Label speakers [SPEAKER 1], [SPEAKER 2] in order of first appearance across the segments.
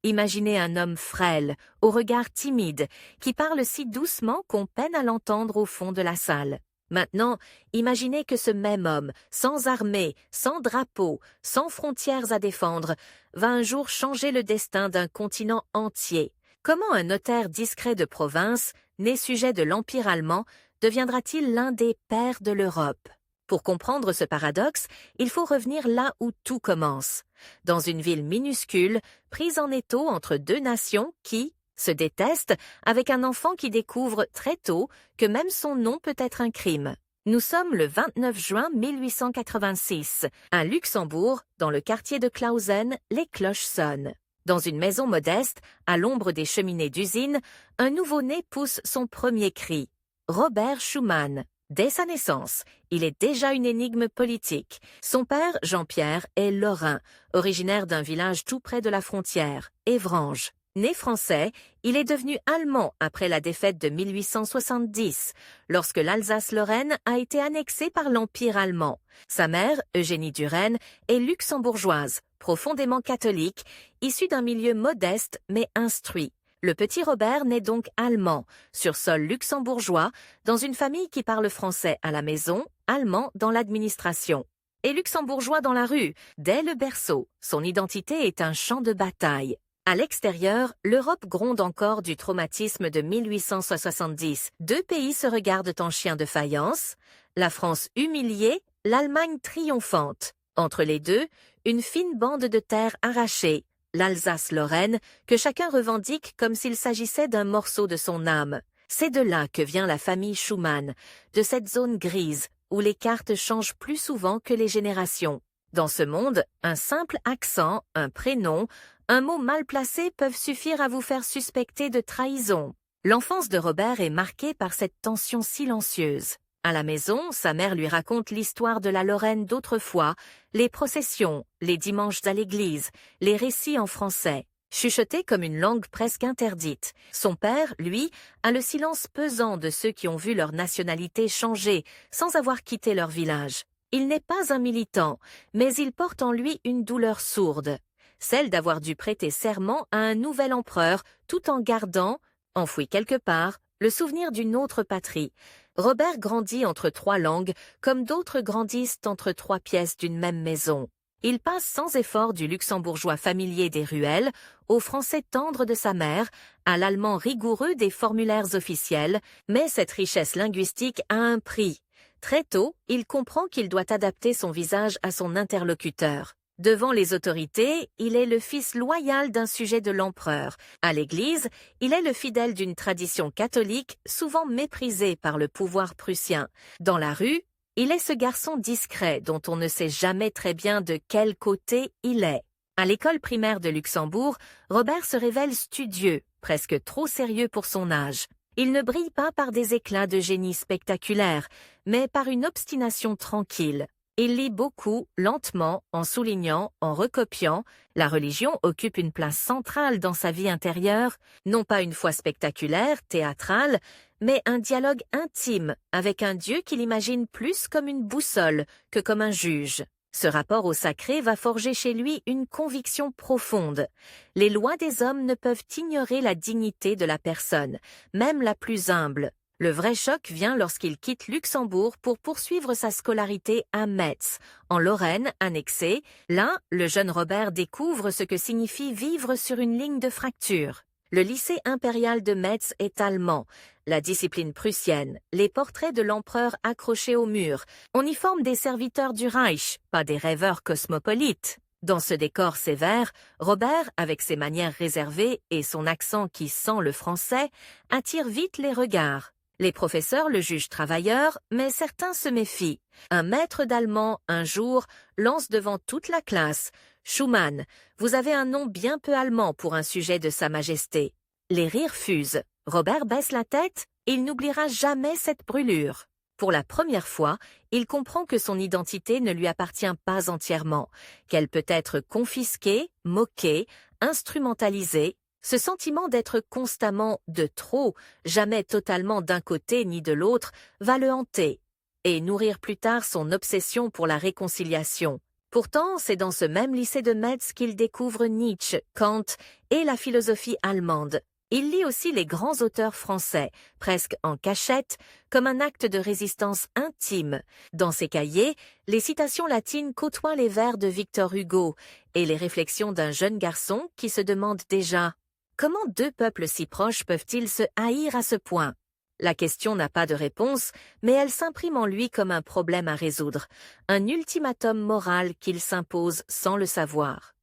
[SPEAKER 1] Imaginez un homme frêle, au regard timide, qui parle si doucement qu'on peine à l'entendre au fond de la salle. Maintenant, imaginez que ce même homme, sans armée, sans drapeau, sans frontières à défendre, va un jour changer le destin d'un continent entier. Comment un notaire discret de province, né sujet de l'Empire allemand, deviendra-t-il l'un des pères de l'Europe? Pour comprendre ce paradoxe, il faut revenir là où tout commence. Dans une ville minuscule, prise en étau entre deux nations qui se détestent, avec un enfant qui découvre très tôt que même son nom peut être un crime. Nous sommes le 29 juin 1886. À Luxembourg, dans le quartier de Clausen, les cloches sonnent. Dans une maison modeste, à l'ombre des cheminées d'usine, un nouveau-né pousse son premier cri. Robert Schumann. Dès sa naissance, il est déjà une énigme politique. Son père, Jean-Pierre, est lorrain, originaire d'un village tout près de la frontière, Évranges. Né français, il est devenu allemand après la défaite de 1870, lorsque l'Alsace-Lorraine a été annexée par l'Empire allemand. Sa mère, Eugénie Duren, est luxembourgeoise, profondément catholique, issue d'un milieu modeste mais instruit. Le petit Robert naît donc allemand, sur sol luxembourgeois, dans une famille qui parle français à la maison, allemand dans l'administration. Et luxembourgeois dans la rue, dès le berceau. Son identité est un champ de bataille. À l'extérieur, l'Europe gronde encore du traumatisme de 1870. Deux pays se regardent en chien de faïence, la France humiliée, l'Allemagne triomphante. Entre les deux, une fine bande de terre arrachée, l'Alsace-Lorraine, que chacun revendique comme s'il s'agissait d'un morceau de son âme. C'est de là que vient la famille Schumann, de cette zone grise où les cartes changent plus souvent que les générations. Dans ce monde, un simple accent, un prénom, un mot mal placé peuvent suffire à vous faire suspecter de trahison. L'enfance de Robert est marquée par cette tension silencieuse. À la maison, sa mère lui raconte l'histoire de la Lorraine d'autrefois, les processions, les dimanches à l'église, les récits en français, chuchotés comme une langue presque interdite. Son père, lui, a le silence pesant de ceux qui ont vu leur nationalité changer sans avoir quitté leur village. Il n'est pas un militant, mais il porte en lui une douleur sourde, celle d'avoir dû prêter serment à un nouvel empereur tout en gardant, enfoui quelque part, le souvenir d'une autre patrie. Robert grandit entre trois langues, comme d'autres grandissent entre trois pièces d'une même maison. Il passe sans effort du luxembourgeois familier des ruelles, au français tendre de sa mère, à l'allemand rigoureux des formulaires officiels, mais cette richesse linguistique a un prix. Très tôt, il comprend qu'il doit adapter son visage à son interlocuteur. Devant les autorités, il est le fils loyal d'un sujet de l'empereur. À l'Église, il est le fidèle d'une tradition catholique souvent méprisée par le pouvoir prussien. Dans la rue, il est ce garçon discret dont on ne sait jamais très bien de quel côté il est. À l'école primaire de Luxembourg, Robert se révèle studieux, presque trop sérieux pour son âge. Il ne brille pas par des éclats de génie spectaculaires, mais par une obstination tranquille. Il lit beaucoup, lentement, en soulignant, en recopiant. La religion occupe une place centrale dans sa vie intérieure, non pas une foi spectaculaire, théâtrale, mais un dialogue intime avec un Dieu qu'il imagine plus comme une boussole que comme un juge. Ce rapport au sacré va forger chez lui une conviction profonde. Les lois des hommes ne peuvent ignorer la dignité de la personne, même la plus humble. Le vrai choc vient lorsqu'il quitte Luxembourg pour poursuivre sa scolarité à Metz, en Lorraine annexée. Là, le jeune Robert découvre ce que signifie vivre sur une ligne de fracture. Le lycée impérial de Metz est allemand, la discipline prussienne, les portraits de l'empereur accrochés au mur. On y forme des serviteurs du Reich, pas des rêveurs cosmopolites. Dans ce décor sévère, Robert, avec ses manières réservées et son accent qui sent le français, attire vite les regards. Les professeurs le jugent travailleur, mais certains se méfient. Un maître d'allemand, un jour, lance devant toute la classe « Schumann, vous avez un nom bien peu allemand pour un sujet de Sa Majesté ». Les rires fusent. Robert baisse la tête, il n'oubliera jamais cette brûlure. Pour la première fois, il comprend que son identité ne lui appartient pas entièrement, qu'elle peut être confisquée, moquée, instrumentalisée. Ce sentiment d'être constamment de trop, jamais totalement d'un côté ni de l'autre, va le hanter et nourrir plus tard son obsession pour la réconciliation. Pourtant, c'est dans ce même lycée de Metz qu'il découvre Nietzsche, Kant et la philosophie allemande. Il lit aussi les grands auteurs français, presque en cachette, comme un acte de résistance intime. Dans ses cahiers, les citations latines côtoient les vers de Victor Hugo et les réflexions d'un jeune garçon qui se demande déjà « Comment deux peuples si proches peuvent-ils se haïr à ce point ?» La question n'a pas de réponse, mais elle s'imprime en lui comme un problème à résoudre, un ultimatum moral qu'il s'impose sans le savoir.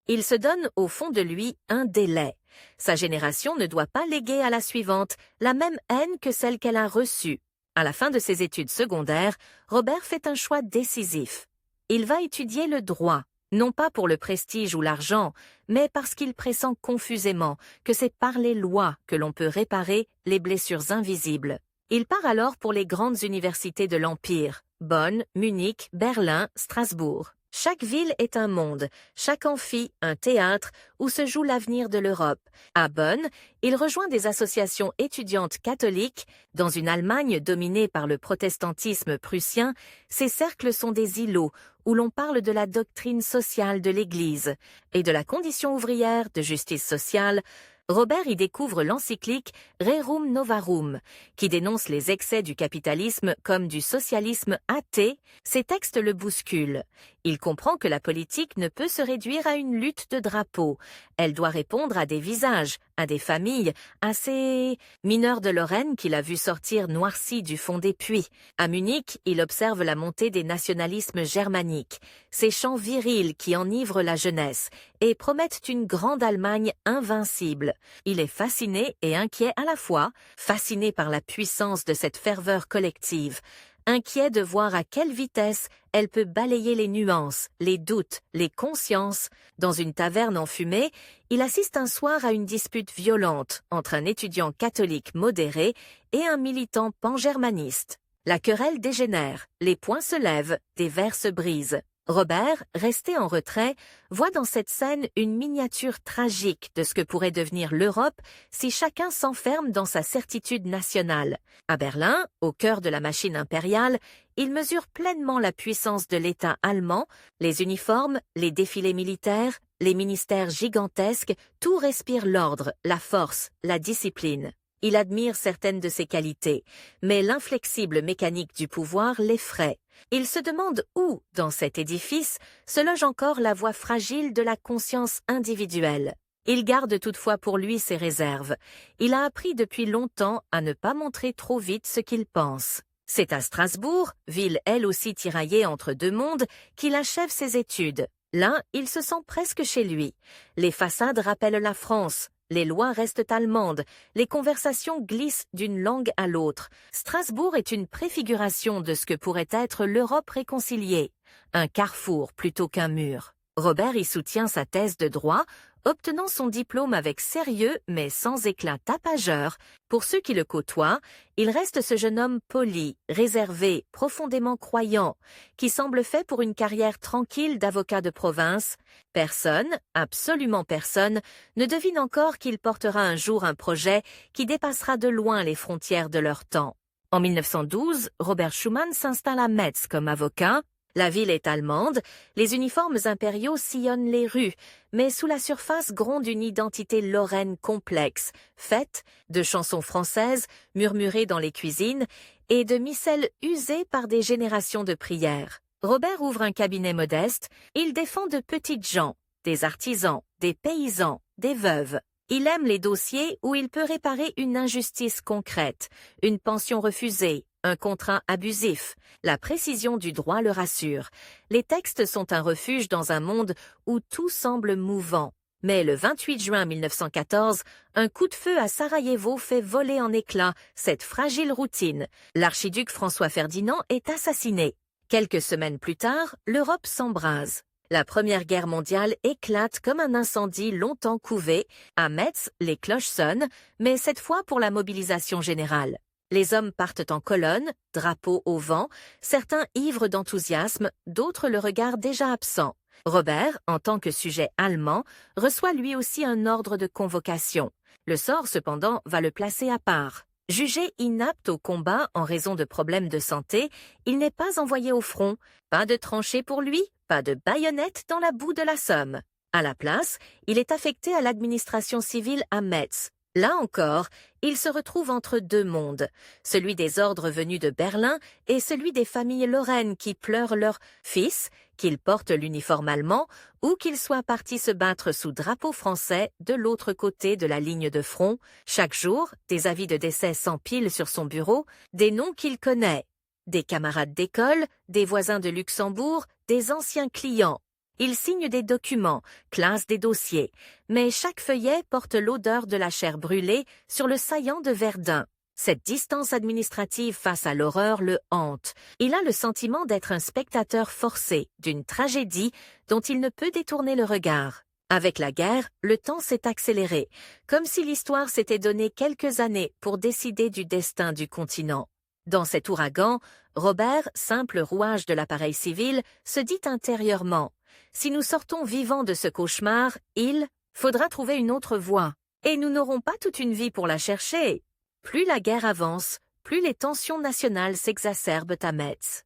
[SPEAKER 1] Il se donne au fond de lui un délai. Sa génération ne doit pas léguer à la suivante la même haine que celle qu'elle a reçue. À la fin de ses études secondaires, Robert fait un choix décisif. Il va étudier le droit, non pas pour le prestige ou l'argent, mais parce qu'il pressent confusément que c'est par les lois que l'on peut réparer les blessures invisibles. Il part alors pour les grandes universités de l'Empire, Bonn, Munich, Berlin, Strasbourg. Chaque ville est un monde, chaque amphi un théâtre où se joue l'avenir de l'Europe. À Bonn, il rejoint des associations étudiantes catholiques. Dans une Allemagne dominée par le protestantisme prussien, ces cercles sont des îlots où l'on parle de la doctrine sociale de l'Église et de la condition ouvrière de justice sociale. Robert y découvre l'encyclique Rerum Novarum, qui dénonce les excès du capitalisme comme du socialisme athée. Ces textes le bousculent. Il comprend que la politique ne peut se réduire à une lutte de drapeaux. Elle doit répondre à des visages, à des familles, à ces mineurs de Lorraine qu'il a vu sortir noircis du fond des puits. À Munich, il observe la montée des nationalismes germaniques, ces chants virils qui enivrent la jeunesse et promettent une grande Allemagne invincible. Il est fasciné et inquiet à la fois, fasciné par la puissance de cette ferveur collective, inquiet de voir à quelle vitesse elle peut balayer les nuances, les doutes, les consciences. Dans une taverne enfumée, il assiste un soir à une dispute violente entre un étudiant catholique modéré et un militant pangermaniste. La querelle dégénère, les poings se lèvent, des verres se brisent. Robert, resté en retrait, voit dans cette scène une miniature tragique de ce que pourrait devenir l'Europe si chacun s'enferme dans sa certitude nationale. À Berlin, au cœur de la machine impériale, il mesure pleinement la puissance de l'État allemand, les uniformes, les défilés militaires, les ministères gigantesques, tout respire l'ordre, la force, la discipline. Il admire certaines de ses qualités, mais l'inflexible mécanique du pouvoir l'effraie. Il se demande où, dans cet édifice, se loge encore la voix fragile de la conscience individuelle. Il garde toutefois pour lui ses réserves. Il a appris depuis longtemps à ne pas montrer trop vite ce qu'il pense. C'est à Strasbourg, ville elle aussi tiraillée entre deux mondes, qu'il achève ses études. Là, il se sent presque chez lui. Les façades rappellent la France. Les lois restent allemandes, les conversations glissent d'une langue à l'autre. Strasbourg est une préfiguration de ce que pourrait être l'Europe réconciliée, un carrefour plutôt qu'un mur. Robert y soutient sa thèse de droit, obtenant son diplôme avec sérieux mais sans éclat tapageur. Pour ceux qui le côtoient, il reste ce jeune homme poli, réservé, profondément croyant, qui semble fait pour une carrière tranquille d'avocat de province. Personne, absolument personne, ne devine encore qu'il portera un jour un projet qui dépassera de loin les frontières de leur temps. En 1912, Robert Schuman s'installe à Metz comme avocat. La ville est allemande, les uniformes impériaux sillonnent les rues, mais sous la surface gronde une identité lorraine complexe, faite de chansons françaises murmurées dans les cuisines et de missels usés par des générations de prières. Robert ouvre un cabinet modeste, il défend de petites gens, des artisans, des paysans, des veuves. Il aime les dossiers où il peut réparer une injustice concrète, une pension refusée, un contrat abusif. La précision du droit le rassure. Les textes sont un refuge dans un monde où tout semble mouvant. Mais le 28 juin 1914, un coup de feu à Sarajevo fait voler en éclats cette fragile routine. L'archiduc François Ferdinand est assassiné. Quelques semaines plus tard, l'Europe s'embrase. La Première Guerre mondiale éclate comme un incendie longtemps couvé. À Metz, les cloches sonnent, mais cette fois pour la mobilisation générale. Les hommes partent en colonne, drapeau au vent, certains ivres d'enthousiasme, d'autres le regard déjà absent. Robert, en tant que sujet allemand, reçoit lui aussi un ordre de convocation. Le sort, cependant, va le placer à part. Jugé inapte au combat en raison de problèmes de santé, il n'est pas envoyé au front. Pas de tranchée pour lui, pas de baïonnette dans la boue de la Somme. À la place, il est affecté à l'administration civile à Metz. Là encore, il se retrouve entre deux mondes, celui des ordres venus de Berlin et celui des familles lorraines qui pleurent leur fils, qu'ils portent l'uniforme allemand ou qu'ils soient partis se battre sous drapeau français de l'autre côté de la ligne de front. Chaque jour, des avis de décès s'empilent sur son bureau, des noms qu'il connaît, des camarades d'école, des voisins de Luxembourg, des anciens clients. Il signe des documents, classe des dossiers, mais chaque feuillet porte l'odeur de la chair brûlée sur le saillant de Verdun. Cette distance administrative face à l'horreur le hante. Il a le sentiment d'être un spectateur forcé d'une tragédie dont il ne peut détourner le regard. Avec la guerre, le temps s'est accéléré, comme si l'histoire s'était donné quelques années pour décider du destin du continent. Dans cet ouragan, Robert, simple rouage de l'appareil civil, se dit intérieurement: si nous sortons vivants de ce cauchemar, il faudra trouver une autre voie. Et nous n'aurons pas toute une vie pour la chercher. Plus la guerre avance, plus les tensions nationales s'exacerbent à Metz.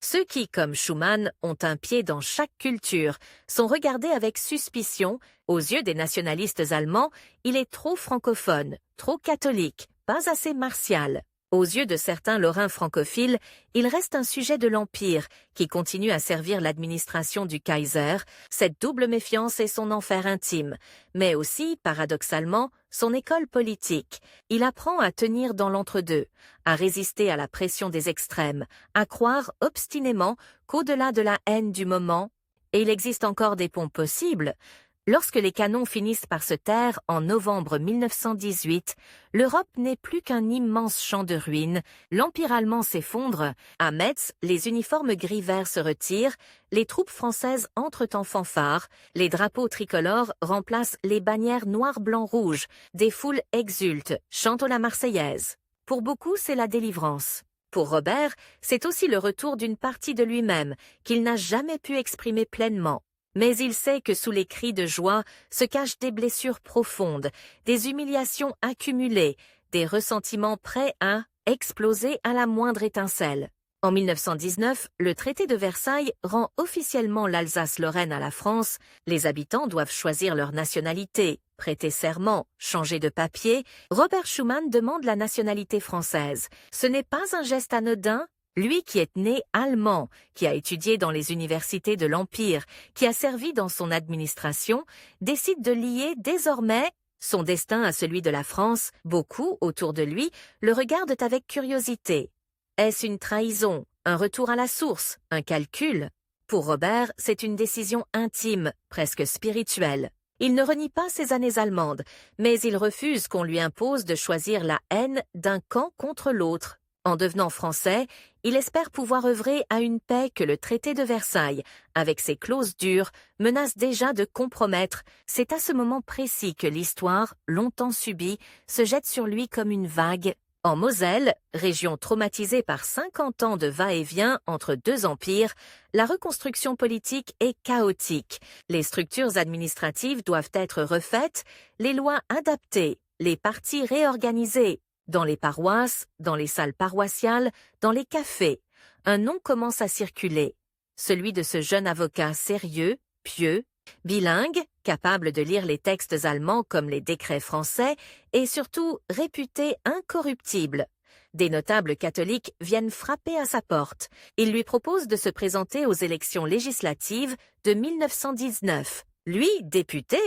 [SPEAKER 1] Ceux qui, comme Schumann, ont un pied dans chaque culture, sont regardés avec suspicion. Aux yeux des nationalistes allemands, il est trop francophone, trop catholique, pas assez martial. Aux yeux de certains lorrains francophiles, il reste un sujet de l'Empire qui continue à servir l'administration du Kaiser. Cette double méfiance est son enfer intime, mais aussi, paradoxalement, son école politique. Il apprend à tenir dans l'entre-deux, à résister à la pression des extrêmes, à croire obstinément qu'au-delà de la haine du moment, et il existe encore des ponts possibles. Lorsque les canons finissent par se taire en novembre 1918, l'Europe n'est plus qu'un immense champ de ruines, l'Empire allemand s'effondre, à Metz, les uniformes gris-vert se retirent, les troupes françaises entrent en fanfare, les drapeaux tricolores remplacent les bannières noir-blanc-rouge, des foules exultent, chantent la Marseillaise. Pour beaucoup, c'est la délivrance. Pour Robert, c'est aussi le retour d'une partie de lui-même qu'il n'a jamais pu exprimer pleinement. Mais il sait que sous les cris de joie se cachent des blessures profondes, des humiliations accumulées, des ressentiments prêts à exploser à la moindre étincelle. En 1919, le traité de Versailles rend officiellement l'Alsace-Lorraine à la France. Les habitants doivent choisir leur nationalité, prêter serment, changer de papier. Robert Schumann demande la nationalité française. Ce n'est pas un geste anodin. Lui qui est né allemand, qui a étudié dans les universités de l'Empire, qui a servi dans son administration, décide de lier désormais son destin à celui de la France. Beaucoup, autour de lui, le regardent avec curiosité. Est-ce une trahison, un retour à la source, un calcul? Pour Robert, c'est une décision intime, presque spirituelle. Il ne renie pas ses années allemandes, mais il refuse qu'on lui impose de choisir la haine d'un camp contre l'autre. En devenant français, il espère pouvoir œuvrer à une paix que le traité de Versailles, avec ses clauses dures, menace déjà de compromettre. C'est à ce moment précis que l'histoire, longtemps subie, se jette sur lui comme une vague. En Moselle, région traumatisée par 50 ans de va-et-vient entre deux empires, la reconstruction politique est chaotique. Les structures administratives doivent être refaites, les lois adaptées, les partis réorganisés. Dans les paroisses, dans les salles paroissiales, dans les cafés, un nom commence à circuler. Celui de ce jeune avocat sérieux, pieux, bilingue, capable de lire les textes allemands comme les décrets français et surtout réputé incorruptible. Des notables catholiques viennent frapper à sa porte. Ils lui proposent de se présenter aux élections législatives de 1919. Lui, député,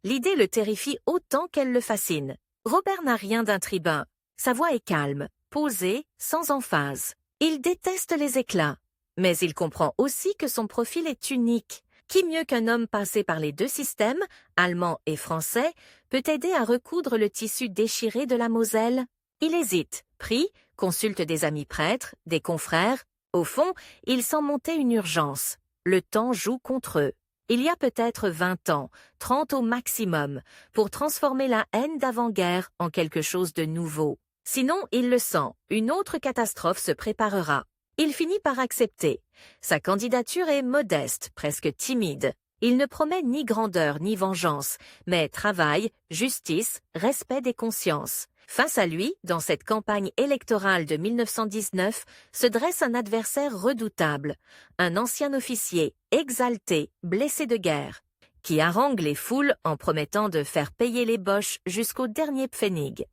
[SPEAKER 1] l'idée le terrifie autant qu'elle le fascine. Robert n'a rien d'un tribun. Sa voix est calme, posée, sans emphase. Il déteste les éclats, mais il comprend aussi que son profil est unique. Qui mieux qu'un homme passé par les deux systèmes, allemand et français, peut aider à recoudre le tissu déchiré de la Moselle? Il hésite, prie, consulte des amis prêtres, des confrères. Au fond, il sent monter une urgence. Le temps joue contre eux. Il y a peut-être 20 ans, 30 au maximum, pour transformer la haine d'avant-guerre en quelque chose de nouveau. Sinon, il le sent, une autre catastrophe se préparera. Il finit par accepter. Sa candidature est modeste, presque timide. Il ne promet ni grandeur ni vengeance, mais travail, justice, respect des consciences. Face à lui, dans cette campagne électorale de 1919, se dresse un adversaire redoutable, un ancien officier, exalté, blessé de guerre, qui harangue les foules en promettant de faire payer les Boches jusqu'au dernier pfennig.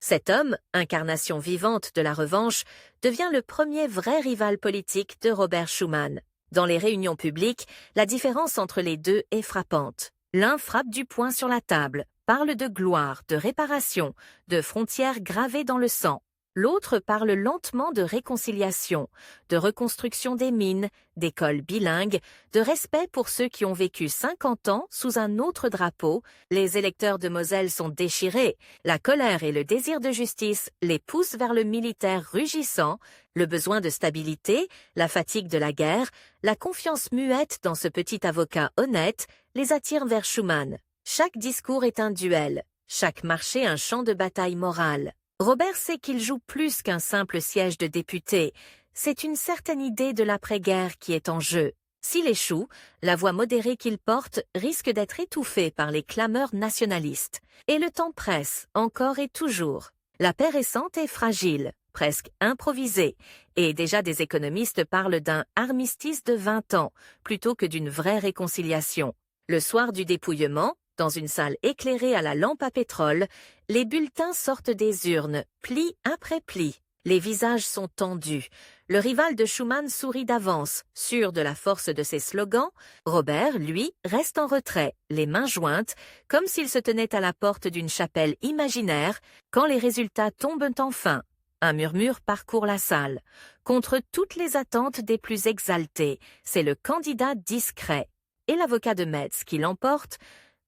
[SPEAKER 1] Cet homme, incarnation vivante de la revanche, devient le premier vrai rival politique de Robert Schuman. Dans les réunions publiques, la différence entre les deux est frappante. L'un frappe du poing sur la table, parle de gloire, de réparation, de frontières gravées dans le sang. L'autre parle lentement de réconciliation, de reconstruction des mines, d'écoles bilingues, de respect pour ceux qui ont vécu 50 ans sous un autre drapeau. Les électeurs de Moselle sont déchirés. La colère et le désir de justice les poussent vers le militaire rugissant, le besoin de stabilité, la fatigue de la guerre, la confiance muette dans ce petit avocat honnête les attire vers Schuman. Chaque discours est un duel, chaque marché un champ de bataille morale. Robert sait qu'il joue plus qu'un simple siège de député. C'est une certaine idée de l'après-guerre qui est en jeu. S'il échoue, la voix modérée qu'il porte risque d'être étouffée par les clameurs nationalistes. Et le temps presse, encore et toujours. La paix récente est fragile, presque improvisée, et déjà des économistes parlent d'un armistice de 20 ans, plutôt que d'une vraie réconciliation. Le soir du dépouillement, dans une salle éclairée à la lampe à pétrole, les bulletins sortent des urnes, pli après pli. Les visages sont tendus. Le rival de Schuman sourit d'avance, sûr de la force de ses slogans. Robert, lui, reste en retrait, les mains jointes, comme s'il se tenait à la porte d'une chapelle imaginaire, quand les résultats tombent enfin. Un murmure parcourt la salle. Contre toutes les attentes des plus exaltés, c'est le candidat discret. Et l'avocat de Metz qui l'emporte.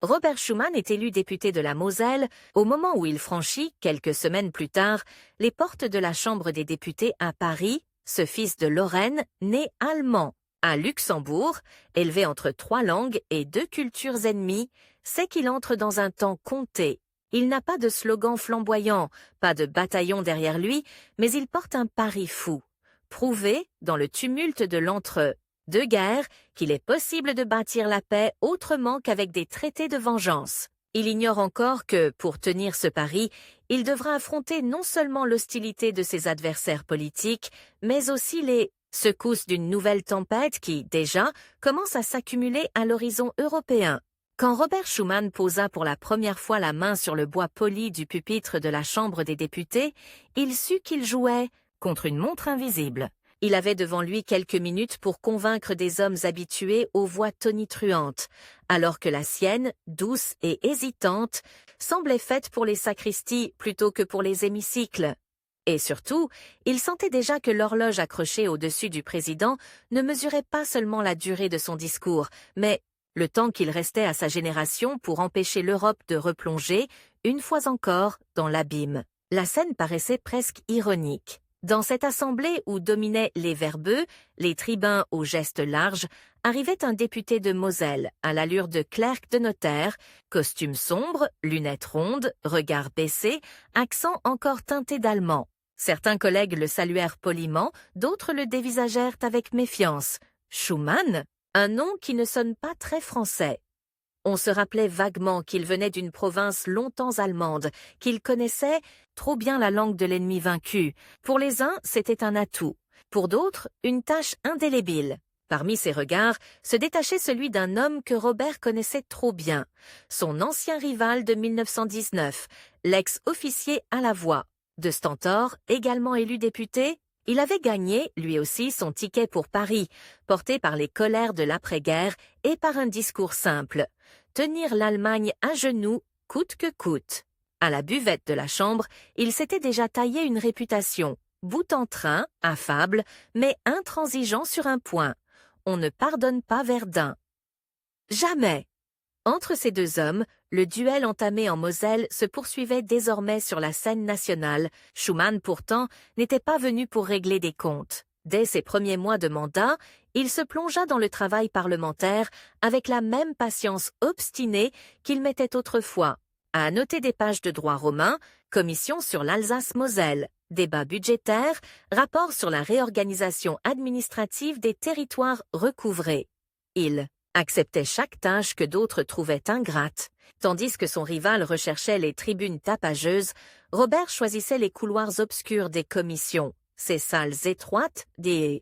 [SPEAKER 1] Robert Schuman est élu député de la Moselle au moment où il franchit, quelques semaines plus tard, les portes de la Chambre des députés à Paris, ce fils de Lorraine, né allemand. À Luxembourg, élevé entre 3 langues et 2 cultures ennemies, sait qu'il entre dans un temps compté. Il n'a pas de slogan flamboyant, pas de bataillon derrière lui, mais il porte un pari fou. Prouver, dans le tumulte de l'entre-deux guerres, qu'il est possible de bâtir la paix autrement qu'avec des traités de vengeance. Il ignore encore que, pour tenir ce pari, il devra affronter non seulement l'hostilité de ses adversaires politiques, mais aussi les secousses d'une nouvelle tempête qui, déjà, commence à s'accumuler à l'horizon européen. Quand Robert Schuman posa pour la première fois la main sur le bois poli du pupitre de la Chambre des députés, il sut qu'il jouait contre une montre invisible. Il avait devant lui quelques minutes pour convaincre des hommes habitués aux voix tonitruantes, alors que la sienne, douce et hésitante, semblait faite pour les sacristies plutôt que pour les hémicycles. Et surtout, il sentait déjà que l'horloge accrochée au-dessus du président ne mesurait pas seulement la durée de son discours, mais le temps qu'il restait à sa génération pour empêcher l'Europe de replonger, une fois encore, dans l'abîme. La scène paraissait presque ironique. Dans cette assemblée où dominaient les verbeux, les tribuns aux gestes larges, arrivait un député de Moselle, à l'allure de clerc de notaire, costume sombre, lunettes rondes, regard baissé, accent encore teinté d'allemand. Certains collègues le saluèrent poliment, d'autres le dévisagèrent avec méfiance. Schuman, un nom qui ne sonne pas très français. On se rappelait vaguement qu'il venait d'une province longtemps allemande, qu'il connaissait trop bien la langue de l'ennemi vaincu. Pour les uns, c'était un atout. Pour d'autres, une tâche indélébile. Parmi ses regards, se détachait celui d'un homme que Robert connaissait trop bien. Son ancien rival de 1919, l'ex-officier à la voix. De Stentor, également élu député, il avait gagné, lui aussi, son ticket pour Paris, porté par les colères de l'après-guerre et par un discours simple. Tenir l'Allemagne à genoux, coûte que coûte. À la buvette de la Chambre, il s'était déjà taillé une réputation, bout en train, affable, mais intransigeant sur un point. On ne pardonne pas Verdun. Jamais. Entre ces deux hommes, le duel entamé en Moselle se poursuivait désormais sur la scène nationale. Schuman, pourtant, n'était pas venu pour régler des comptes. Dès ses premiers mois de mandat, il se plongea dans le travail parlementaire avec la même patience obstinée qu'il mettait autrefois. À annoter des pages de droit romain, commission sur l'Alsace-Moselle, débat budgétaire, rapport sur la réorganisation administrative des territoires recouvrés. Il acceptait chaque tâche que d'autres trouvaient ingrate. Tandis que son rival recherchait les tribunes tapageuses, Robert choisissait les couloirs obscurs des commissions, ces salles étroites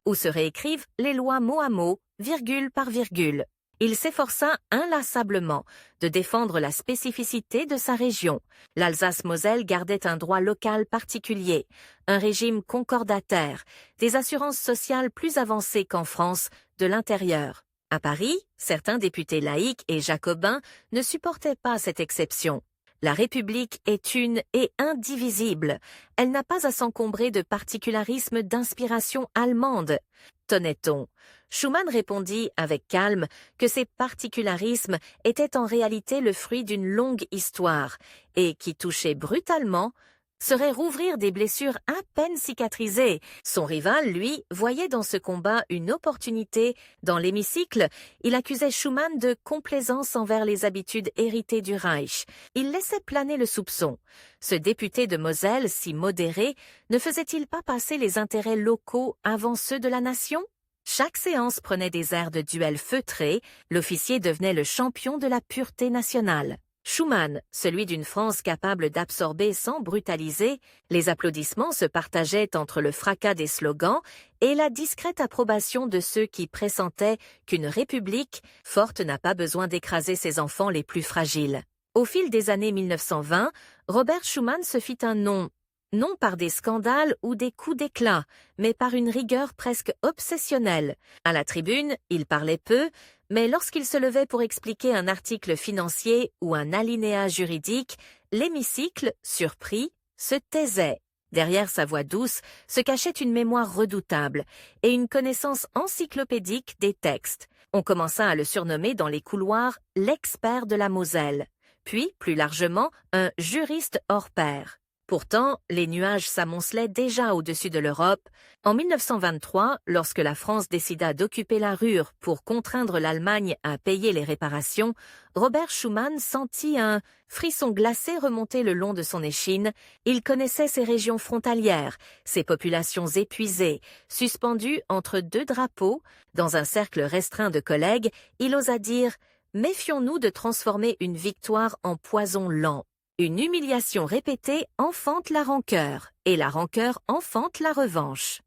[SPEAKER 1] où se réécrivent les lois mot à mot, virgule par virgule. Il s'efforça inlassablement de défendre la spécificité de sa région. L'Alsace-Moselle gardait un droit local particulier, un régime concordataire, des assurances sociales plus avancées qu'en France, de l'intérieur. À Paris, certains députés laïcs et jacobins ne supportaient pas cette exception. La République est une et indivisible. Elle n'a pas à s'encombrer de particularismes d'inspiration allemande. Tenait-on. Schuman répondit avec calme que ces particularismes étaient en réalité le fruit d'une longue histoire et qui touchait brutalement serait rouvrir des blessures à peine cicatrisées. Son rival, lui, voyait dans ce combat une opportunité. Dans l'hémicycle, il accusait Schuman de complaisance envers les habitudes héritées du Reich. Il laissait planer le soupçon. Ce député de Moselle, si modéré, ne faisait-il pas passer les intérêts locaux avant ceux de la nation? Chaque séance prenait des airs de duel feutré, l'officier devenait le champion de la pureté nationale. Schuman, celui d'une France capable d'absorber sans brutaliser, les applaudissements se partageaient entre le fracas des slogans et la discrète approbation de ceux qui pressentaient qu'une république forte n'a pas besoin d'écraser ses enfants les plus fragiles. Au fil des années 1920, Robert Schuman se fit un nom, non par des scandales ou des coups d'éclat, mais par une rigueur presque obsessionnelle. À la tribune, il parlait peu, mais lorsqu'il se levait pour expliquer un article financier ou un alinéa juridique, l'hémicycle, surpris, se taisait. Derrière sa voix douce se cachait une mémoire redoutable et une connaissance encyclopédique des textes. On commença à le surnommer dans les couloirs l'expert de la Moselle, puis, plus largement, un juriste hors pair. Pourtant, les nuages s'amoncelaient déjà au-dessus de l'Europe. En 1923, lorsque la France décida d'occuper la Ruhr pour contraindre l'Allemagne à payer les réparations, Robert Schuman sentit un frisson glacé remonter le long de son échine. Il connaissait ces régions frontalières, ces populations épuisées, suspendues entre deux drapeaux. Dans un cercle restreint de collègues, il osa dire « Méfions-nous de transformer une victoire en poison lent ». Une humiliation répétée enfante la rancœur, et la rancœur enfante la revanche.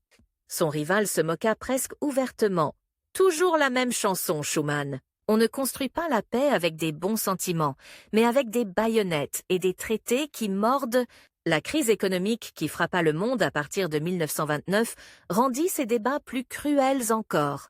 [SPEAKER 1] Son rival se moqua presque ouvertement. Toujours la même chanson, Schuman. On ne construit pas la paix avec des bons sentiments, mais avec des baïonnettes et des traités qui mordent. La crise économique qui frappa le monde à partir de 1929 rendit ces débats plus cruels encore.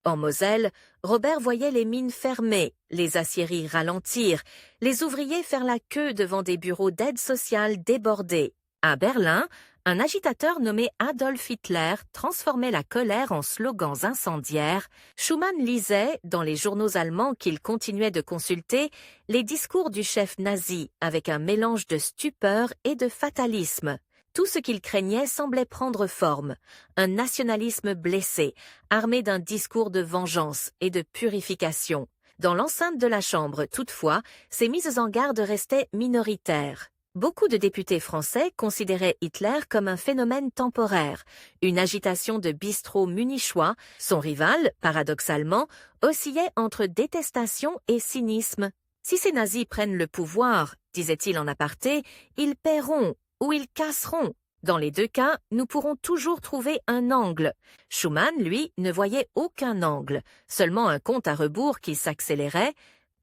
[SPEAKER 1] En Moselle, Robert voyait les mines fermer, les aciéries ralentir, les ouvriers faire la queue devant des bureaux d'aide sociale débordés. À Berlin, un agitateur nommé Adolf Hitler transformait la colère en slogans incendiaires. Schuman lisait, dans les journaux allemands qu'il continuait de consulter, les discours du chef nazi avec un mélange de stupeur et de fatalisme. Tout ce qu'il craignait semblait prendre forme, un nationalisme blessé, armé d'un discours de vengeance et de purification. Dans l'enceinte de la Chambre, toutefois, ces mises en garde restaient minoritaires. Beaucoup de députés français considéraient Hitler comme un phénomène temporaire, une agitation de bistrot munichois. Son rival, paradoxalement, oscillait entre détestation et cynisme. Si ces nazis prennent le pouvoir, disait-il en aparté, ils paieront ou ils casseront. Dans les deux cas, nous pourrons toujours trouver un angle. Schuman, lui, ne voyait aucun angle, seulement un compte à rebours qui s'accélérait.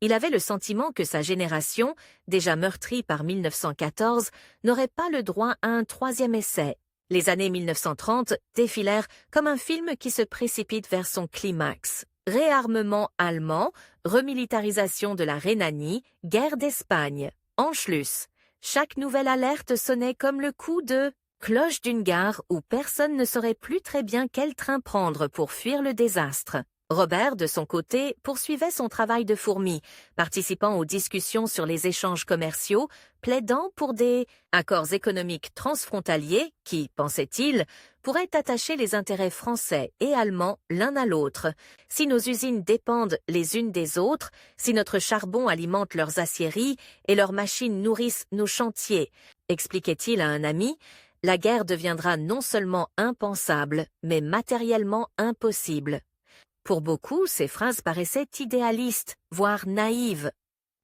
[SPEAKER 1] Il avait le sentiment que sa génération, déjà meurtrie par 1914, n'aurait pas le droit à un troisième essai. Les années 1930 défilèrent comme un film qui se précipite vers son climax. Réarmement allemand, remilitarisation de la Rhénanie, guerre d'Espagne, Anschluss. Chaque nouvelle alerte sonnait comme le coup de cloche d'une gare où personne ne saurait plus très bien quel train prendre pour fuir le désastre. Robert, de son côté, poursuivait son travail de fourmi, participant aux discussions sur les échanges commerciaux, plaidant pour des accords économiques transfrontaliers qui, pensait-il, pourraient attacher les intérêts français et allemands l'un à l'autre. Si nos usines dépendent les unes des autres, si notre charbon alimente leurs aciéries et leurs machines nourrissent nos chantiers, expliquait-il à un ami, la guerre deviendra non seulement impensable, mais matériellement impossible. Pour beaucoup, ces phrases paraissaient idéalistes, voire naïves.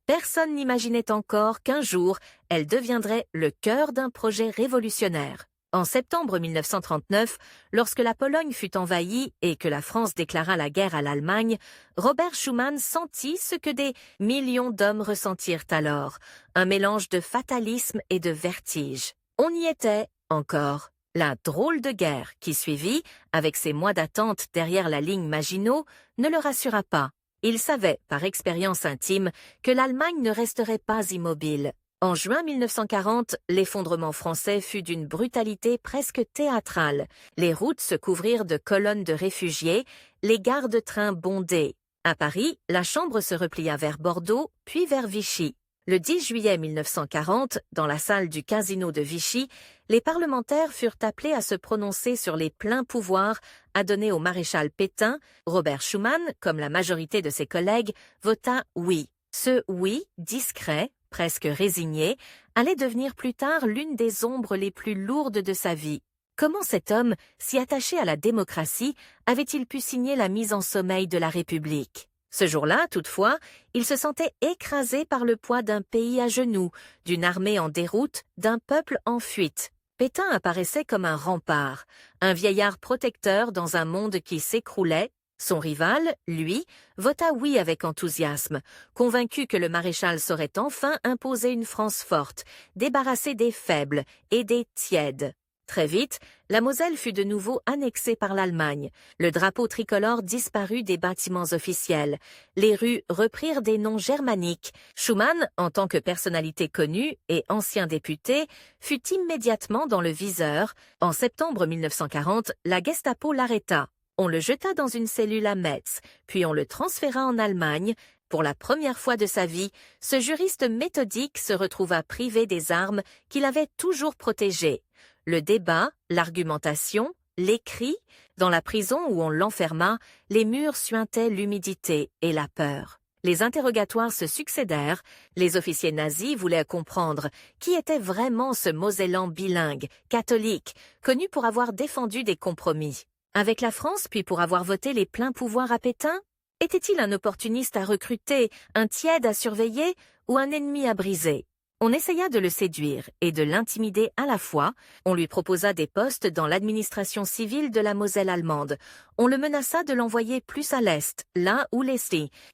[SPEAKER 1] Personne n'imaginait encore qu'un jour, elle deviendrait le cœur d'un projet révolutionnaire. En septembre 1939, lorsque la Pologne fut envahie et que la France déclara la guerre à l'Allemagne, Robert Schuman sentit ce que des millions d'hommes ressentirent alors, un mélange de fatalisme et de vertige. On y était, encore. La drôle de guerre qui suivit, avec ses mois d'attente derrière la ligne Maginot, ne le rassura pas. Il savait, par expérience intime, que l'Allemagne ne resterait pas immobile. En juin 1940, l'effondrement français fut d'une brutalité presque théâtrale. Les routes se couvrirent de colonnes de réfugiés, les gares de train bondées. À Paris, la Chambre se replia vers Bordeaux, puis vers Vichy. Le 10 juillet 1940, dans la salle du Casino de Vichy, les parlementaires furent appelés à se prononcer sur les pleins pouvoirs à donner au maréchal Pétain. Robert Schuman, comme la majorité de ses collègues, vota oui. Ce oui, discret, presque résigné, allait devenir plus tard l'une des ombres les plus lourdes de sa vie. Comment cet homme, si attaché à la démocratie, avait-il pu signer la mise en sommeil de la République ? Ce jour-là, toutefois, il se sentait écrasé par le poids d'un pays à genoux, d'une armée en déroute, d'un peuple en fuite. Pétain apparaissait comme un rempart, un vieillard protecteur dans un monde qui s'écroulait. Son rival, lui, vota oui avec enthousiasme, convaincu que le maréchal saurait enfin imposer une France forte, débarrassée des faibles et des tièdes. Très vite, la Moselle fut de nouveau annexée par l'Allemagne. Le drapeau tricolore disparut des bâtiments officiels. Les rues reprirent des noms germaniques. Schuman, en tant que personnalité connue et ancien député, fut immédiatement dans le viseur. En septembre 1940, la Gestapo l'arrêta. On le jeta dans une cellule à Metz, puis on le transféra en Allemagne. Pour la première fois de sa vie, ce juriste méthodique se retrouva privé des armes qu'il avait toujours protégées. Le débat, l'argumentation, l'écrit, dans la prison où on l'enferma, les murs suintaient l'humidité et la peur. Les interrogatoires se succédèrent, les officiers nazis voulaient comprendre qui était vraiment ce Mosellan bilingue, catholique, connu pour avoir défendu des compromis. Avec la France, puis pour avoir voté les pleins pouvoirs à Pétain? Était-il un opportuniste à recruter, un tiède à surveiller ou un ennemi à briser? On essaya de le séduire et de l'intimider à la fois. On lui proposa des postes dans l'administration civile de la Moselle allemande. On le menaça de l'envoyer plus à l'est, là où les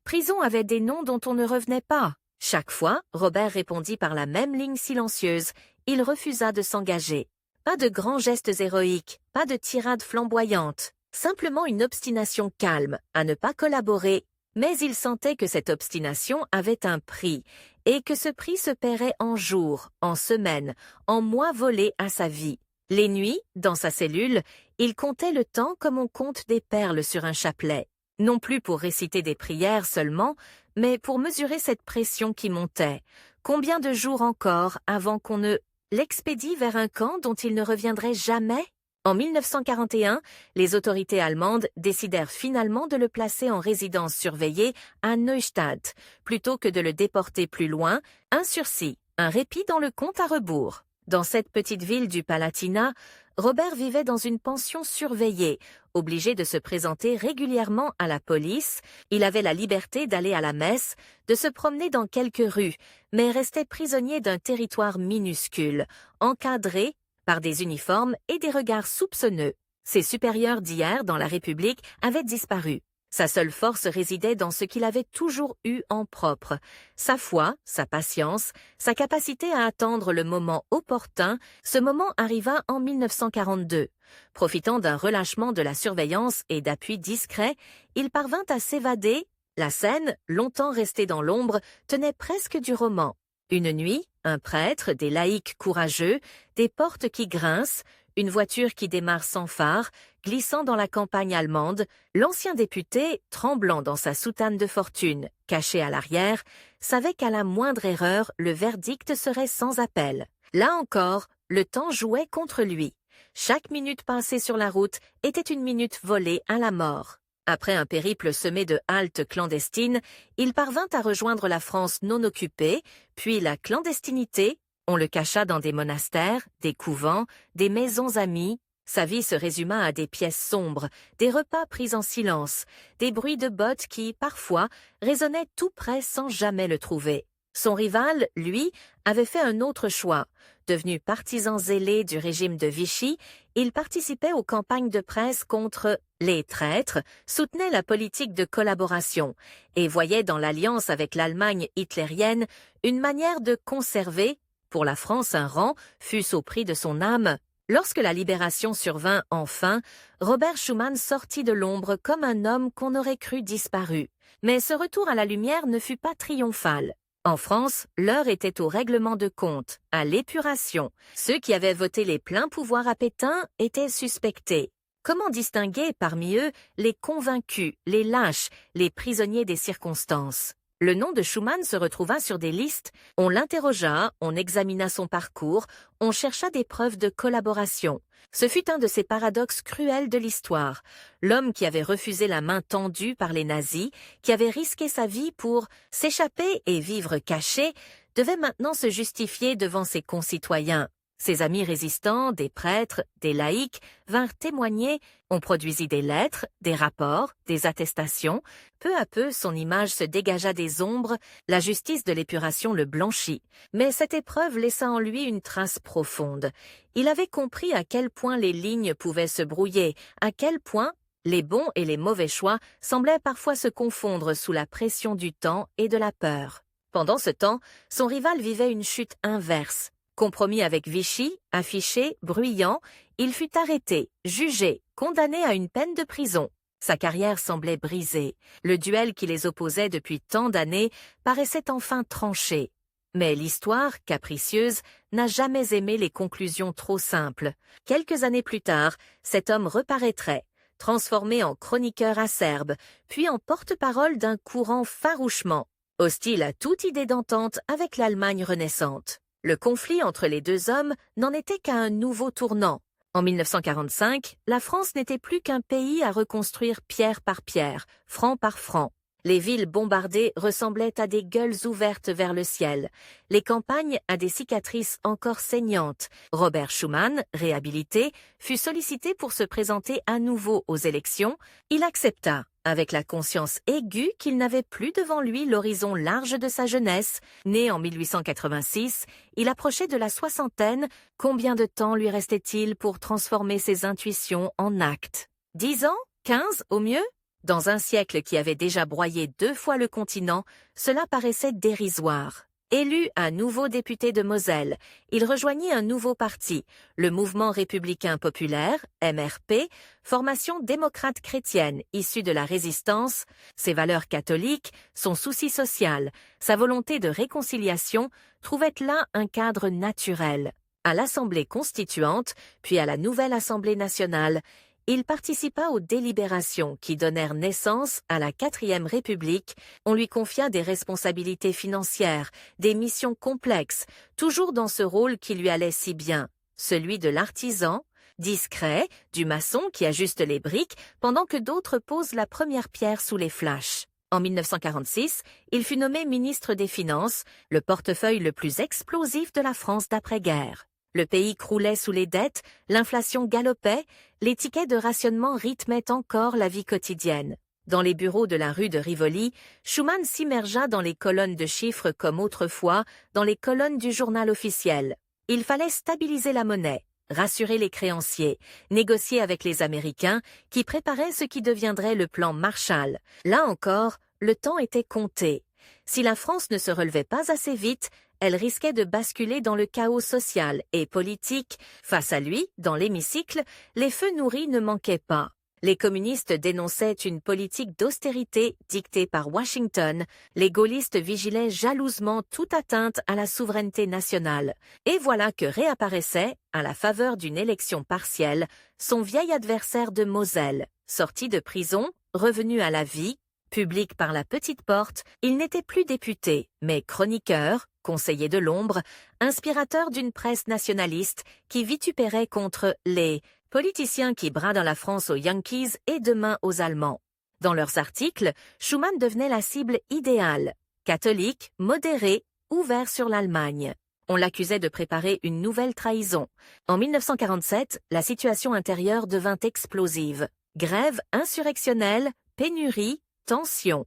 [SPEAKER 1] prisons avaient des noms dont on ne revenait pas. Chaque fois, Robert répondit par la même ligne silencieuse. Il refusa de s'engager. Pas de grands gestes héroïques, pas de tirades flamboyantes. Simplement une obstination calme, à ne pas collaborer. Mais il sentait que cette obstination avait un prix, et que ce prix se paierait en jours, en semaines, en mois volés à sa vie. Les nuits, dans sa cellule, il comptait le temps comme on compte des perles sur un chapelet. Non plus pour réciter des prières seulement, mais pour mesurer cette pression qui montait. Combien de jours encore avant qu'on ne l'expédie vers un camp dont il ne reviendrait jamais ? En 1941, les autorités allemandes décidèrent finalement de le placer en résidence surveillée à Neustadt, plutôt que de le déporter plus loin, un sursis, un répit dans le compte à rebours. Dans cette petite ville du Palatinat, Robert vivait dans une pension surveillée, obligé de se présenter régulièrement à la police. Il avait la liberté d'aller à la messe, de se promener dans quelques rues, mais restait prisonnier d'un territoire minuscule, encadré par des uniformes et des regards soupçonneux. Ses supérieurs d'hier dans la République avaient disparu. Sa seule force résidait dans ce qu'il avait toujours eu en propre, sa foi, sa patience, sa capacité à attendre le moment opportun. Ce moment arriva en 1942. Profitant d'un relâchement de la surveillance et d'appuis discrets, il parvint à s'évader. La scène, longtemps restée dans l'ombre, tenait presque du roman. Une nuit, un prêtre, des laïcs courageux, des portes qui grincent, une voiture qui démarre sans phare, glissant dans la campagne allemande, l'ancien député, tremblant dans sa soutane de fortune, caché à l'arrière, savait qu'à la moindre erreur, le verdict serait sans appel. Là encore, le temps jouait contre lui. Chaque minute passée sur la route était une minute volée à la mort. Après un périple semé de haltes clandestines, il parvint à rejoindre la France non occupée, puis la clandestinité. On le cacha dans des monastères, des couvents, des maisons amies. Sa vie se résuma à des pièces sombres, des repas pris en silence, des bruits de bottes qui, parfois, résonnaient tout près sans jamais le trouver. Son rival, lui, avait fait un autre choix. Devenu partisan zélé du régime de Vichy, il participait aux campagnes de presse contre les traîtres, soutenait la politique de collaboration et voyait dans l'alliance avec l'Allemagne hitlérienne une manière de conserver, pour la France, un rang, fût-ce au prix de son âme. Lorsque la libération survint enfin, Robert Schuman sortit de l'ombre comme un homme qu'on aurait cru disparu. Mais ce retour à la lumière ne fut pas triomphal. En France, l'heure était au règlement de compte, à l'épuration. Ceux qui avaient voté les pleins pouvoirs à Pétain étaient suspectés. Comment distinguer parmi eux les convaincus, les lâches, les prisonniers des circonstances? Le nom de Schuman se retrouva sur des listes, on l'interrogea, on examina son parcours, on chercha des preuves de collaboration. Ce fut un de ces paradoxes cruels de l'histoire. L'homme qui avait refusé la main tendue par les nazis, qui avait risqué sa vie pour s'échapper et vivre caché, devait maintenant se justifier devant ses concitoyens. Ses amis résistants, des prêtres, des laïcs, vinrent témoigner, on produisit des lettres, des rapports, des attestations. Peu à peu, son image se dégagea des ombres, la justice de l'épuration le blanchit. Mais cette épreuve laissa en lui une trace profonde. Il avait compris à quel point les lignes pouvaient se brouiller, à quel point les bons et les mauvais choix semblaient parfois se confondre sous la pression du temps et de la peur. Pendant ce temps, son rival vivait une chute inverse. Compromis avec Vichy, affiché, bruyant, il fut arrêté, jugé, condamné à une peine de prison. Sa carrière semblait brisée. Le duel qui les opposait depuis tant d'années paraissait enfin tranché. Mais l'histoire, capricieuse, n'a jamais aimé les conclusions trop simples. Quelques années plus tard, cet homme reparaîtrait, transformé en chroniqueur acerbe, puis en porte-parole d'un courant farouchement hostile à toute idée d'entente avec l'Allemagne renaissante. Le conflit entre les deux hommes n'en était qu'à un nouveau tournant. En 1945, la France n'était plus qu'un pays à reconstruire pierre par pierre, franc par franc. Les villes bombardées ressemblaient à des gueules ouvertes vers le ciel, les campagnes à des cicatrices encore saignantes. Robert Schuman, réhabilité, fut sollicité pour se présenter à nouveau aux élections. Il accepta, avec la conscience aiguë qu'il n'avait plus devant lui l'horizon large de sa jeunesse. Né en 1886, il approchait de la soixantaine. Combien de temps lui restait-il pour transformer ses intuitions en actes? 10 ans? 15 au mieux? Dans un siècle qui avait déjà broyé 2 fois le continent, cela paraissait dérisoire. Élu à nouveau député de Moselle, il rejoignit un nouveau parti, le Mouvement républicain populaire, MRP, formation démocrate chrétienne issue de la résistance. Ses valeurs catholiques, son souci social, sa volonté de réconciliation trouvaient là un cadre naturel. À l'Assemblée constituante, puis à la nouvelle Assemblée nationale, il participa aux délibérations qui donnèrent naissance à la 4e République. On lui confia des responsabilités financières, des missions complexes, toujours dans ce rôle qui lui allait si bien, celui de l'artisan, discret, du maçon qui ajuste les briques pendant que d'autres posent la première pierre sous les flashs. En 1946, il fut nommé ministre des Finances, le portefeuille le plus explosif de la France d'après-guerre. Le pays croulait sous les dettes, l'inflation galopait, les tickets de rationnement rythmaient encore la vie quotidienne. Dans les bureaux de la rue de Rivoli, Schuman s'immergea dans les colonnes de chiffres comme autrefois dans les colonnes du journal officiel. Il fallait stabiliser la monnaie, rassurer les créanciers, négocier avec les Américains qui préparaient ce qui deviendrait le plan Marshall. Là encore, le temps était compté. Si la France ne se relevait pas assez vite, elle risquait de basculer dans le chaos social et politique. Face à lui, dans l'hémicycle, les feux nourris ne manquaient pas. Les communistes dénonçaient une politique d'austérité dictée par Washington. Les gaullistes vigilaient jalousement toute atteinte à la souveraineté nationale. Et voilà que réapparaissait, à la faveur d'une élection partielle, son vieil adversaire de Moselle. Sorti de prison, revenu à la vie, public par la petite porte, il n'était plus député, mais chroniqueur, conseiller de l'ombre, inspirateur d'une presse nationaliste qui vitupérait contre les politiciens qui bradent la France aux Yankees et demain aux Allemands. Dans leurs articles, Schuman devenait la cible idéale, catholique, modéré, ouvert sur l'Allemagne. On l'accusait de préparer une nouvelle trahison. En 1947, la situation intérieure devint explosive. Grève insurrectionnelle, pénurie, tensions.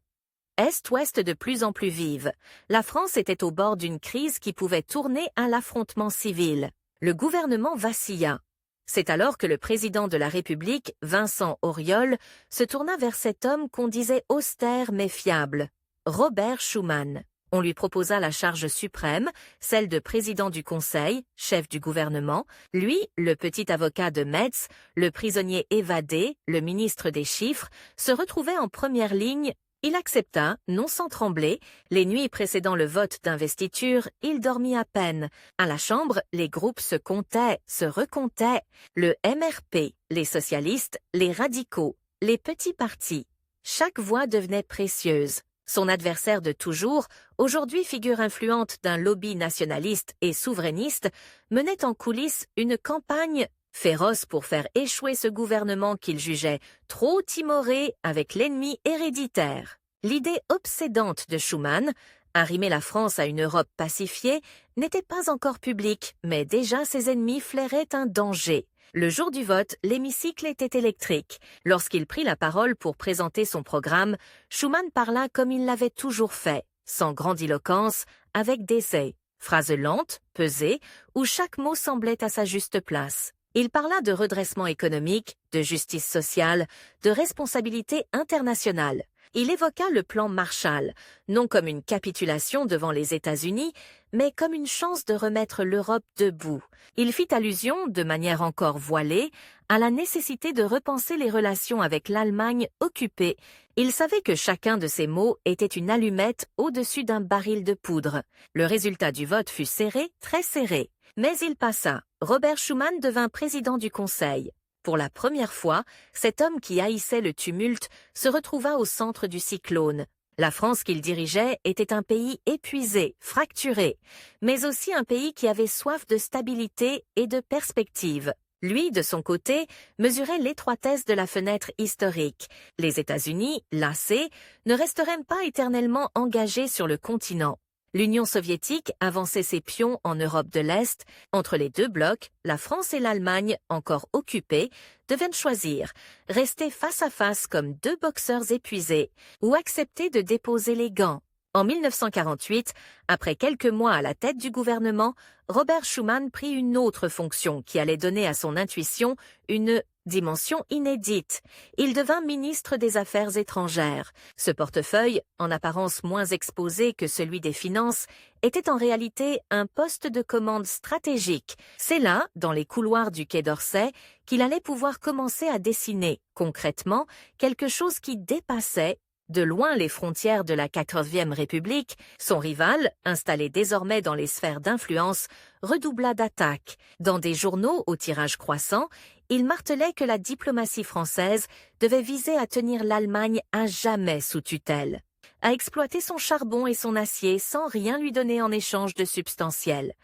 [SPEAKER 1] Est-Ouest de plus en plus vive. La France était au bord d'une crise qui pouvait tourner à l'affrontement civil. Le gouvernement vacilla. C'est alors que le président de la République, Vincent Auriol, se tourna vers cet homme qu'on disait austère mais fiable, Robert Schuman. On lui proposa la charge suprême, celle de président du Conseil, chef du gouvernement, lui, le petit avocat de Metz, le prisonnier évadé, le ministre des Chiffres, se retrouvait en première ligne. Il accepta, non sans trembler. Les nuits précédant le vote d'investiture, il dormit à peine. À la Chambre, les groupes se comptaient, se recomptaient. Le MRP, les socialistes, les radicaux, les petits partis. Chaque voix devenait précieuse. Son adversaire de toujours, aujourd'hui figure influente d'un lobby nationaliste et souverainiste, menait en coulisses une campagne féroce pour faire échouer ce gouvernement qu'il jugeait trop timoré avec l'ennemi héréditaire. L'idée obsédante de Schuman, arrimer la France à une Europe pacifiée, n'était pas encore publique, mais déjà ses ennemis flairaient un danger. Le jour du vote, l'hémicycle était électrique. Lorsqu'il prit la parole pour présenter son programme, Schuman parla comme il l'avait toujours fait, sans grandiloquence, avec décès, phrases lentes, pesées, où chaque mot semblait à sa juste place. Il parla de redressement économique, de justice sociale, de responsabilité internationale. Il évoqua le plan Marshall, non comme une capitulation devant les États-Unis, mais comme une chance de remettre l'Europe debout. Il fit allusion, de manière encore voilée, à la nécessité de repenser les relations avec l'Allemagne occupée. Il savait que chacun de ces mots était une allumette au-dessus d'un baril de poudre. Le résultat du vote fut serré, très serré. Mais il passa. Robert Schuman devint président du Conseil. Pour la première fois, cet homme qui haïssait le tumulte se retrouva au centre du cyclone. La France qu'il dirigeait était un pays épuisé, fracturé, mais aussi un pays qui avait soif de stabilité et de perspective. Lui, de son côté, mesurait l'étroitesse de la fenêtre historique. Les États-Unis, lassés, ne resteraient pas éternellement engagés sur le continent. L'Union soviétique avançait ses pions en Europe de l'Est. Entre les deux blocs, la France et l'Allemagne, encore occupées, devaient choisir, rester face à face comme deux boxeurs épuisés, ou accepter de déposer les gants. En 1948, après quelques mois à la tête du gouvernement, Robert Schuman prit une autre fonction qui allait donner à son intuition une dimension inédite. Il devint ministre des Affaires étrangères. Ce portefeuille, en apparence moins exposé que celui des Finances, était en réalité un poste de commande stratégique. C'est là, dans les couloirs du Quai d'Orsay, qu'il allait pouvoir commencer à dessiner, concrètement, quelque chose qui dépassait de loin les frontières de la 4e République. Son rival, installé désormais dans les sphères d'influence, redoubla d'attaques. Dans des journaux au tirage croissant, il martelait que la diplomatie française devait viser à tenir l'Allemagne à jamais sous tutelle, à exploiter son charbon et son acier sans rien lui donner en échange de substantiel.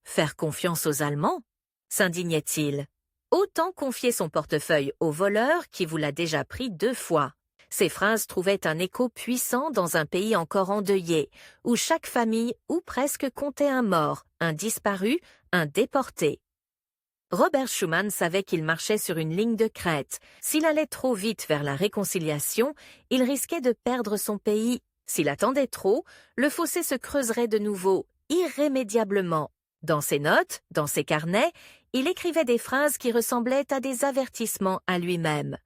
[SPEAKER 1] Faire confiance aux Allemands? S'indignait-il. Autant confier son portefeuille au voleur qui vous l'a déjà pris 2 fois. Ces phrases trouvaient un écho puissant dans un pays encore endeuillé, où chaque famille ou presque comptait un mort, un disparu, un déporté. Robert Schuman savait qu'il marchait sur une ligne de crête. S'il allait trop vite vers la réconciliation, il risquait de perdre son pays. S'il attendait trop, le fossé se creuserait de nouveau, irrémédiablement. Dans ses notes, dans ses carnets, il écrivait des phrases qui ressemblaient à des avertissements à lui-même.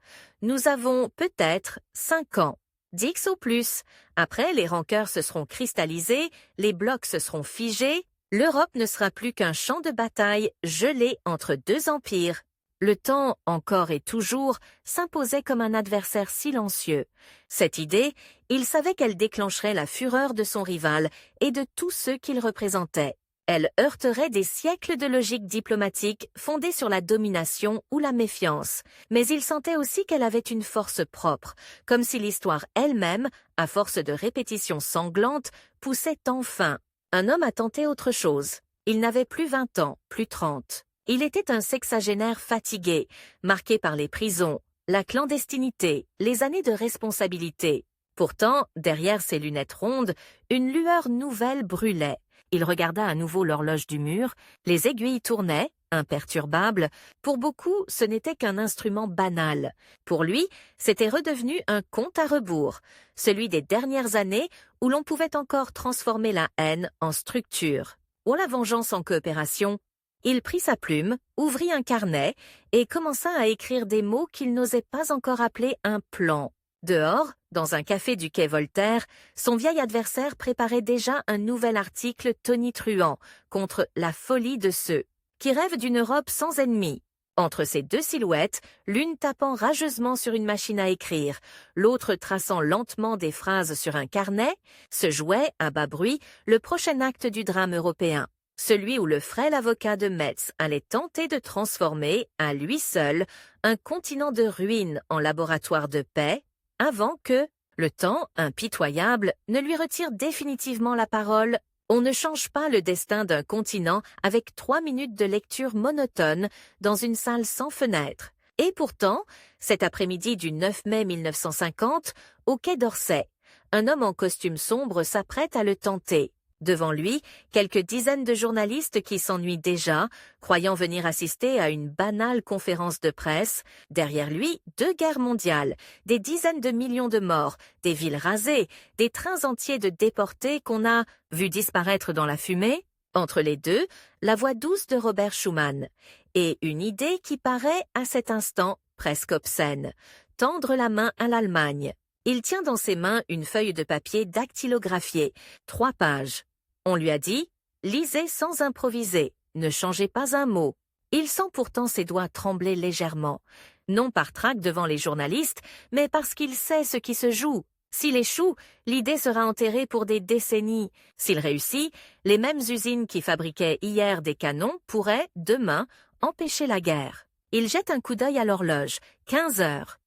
[SPEAKER 1] Nous avons peut-être 5 ans. 10 au plus. Après, les rancœurs se seront cristallisées, les blocs se seront figés. L'Europe ne sera plus qu'un champ de bataille gelé entre 2 empires. Le temps, encore et toujours, s'imposait comme un adversaire silencieux. Cette idée, il savait qu'elle déclencherait la fureur de son rival et de tous ceux qu'il représentait. Elle heurterait des siècles de logique diplomatique fondée sur la domination ou la méfiance. Mais il sentait aussi qu'elle avait une force propre, comme si l'histoire elle-même, à force de répétitions sanglantes, poussait enfin. Un homme a tenté autre chose. Il n'avait plus 20 ans, plus 30. Il était un sexagénaire fatigué, marqué par les prisons, la clandestinité, les années de responsabilité. Pourtant, derrière ses lunettes rondes, une lueur nouvelle brûlait. Il regarda à nouveau l'horloge du mur, les aiguilles tournaient, imperturbables. Pour beaucoup, ce n'était qu'un instrument banal. Pour lui, c'était redevenu un compte à rebours, celui des dernières années où l'on pouvait encore transformer la haine en structure. Ou la vengeance en coopération. Il prit sa plume, ouvrit un carnet et commença à écrire des mots qu'il n'osait pas encore appeler un plan. Dehors, dans un café du quai Voltaire, son vieil adversaire préparait déjà un nouvel article tonitruant contre la folie de ceux qui rêvent d'une Europe sans ennemis. Entre ces deux silhouettes, l'une tapant rageusement sur une machine à écrire, l'autre traçant lentement des phrases sur un carnet, se jouait, à bas bruit, le prochain acte du drame européen. Celui où le frêle avocat de Metz allait tenter de transformer, à lui seul, un continent de ruines en laboratoire de paix, avant que, le temps, impitoyable, ne lui retire définitivement la parole. On ne change pas le destin d'un continent avec 3 minutes de lecture monotone dans une salle sans fenêtre. Et pourtant, cet après-midi du 9 mai 1950, au quai d'Orsay, un homme en costume sombre s'apprête à le tenter. Devant lui, quelques dizaines de journalistes qui s'ennuient déjà, croyant venir assister à une banale conférence de presse. Derrière lui, 2 guerres mondiales, des dizaines de millions de morts, des villes rasées, des trains entiers de déportés qu'on a vus disparaître dans la fumée. Entre les deux, la voix douce de Robert Schuman. Et une idée qui paraît, à cet instant, presque obscène. Tendre la main à l'Allemagne. Il tient dans ses mains une feuille de papier dactylographiée, 3 pages. On lui a dit « Lisez sans improviser, ne changez pas un mot ». Il sent pourtant ses doigts trembler légèrement, non par trac devant les journalistes, mais parce qu'il sait ce qui se joue. S'il échoue, l'idée sera enterrée pour des décennies. S'il réussit, les mêmes usines qui fabriquaient hier des canons pourraient, demain, empêcher la guerre. Il jette un coup d'œil à l'horloge, 15 heures.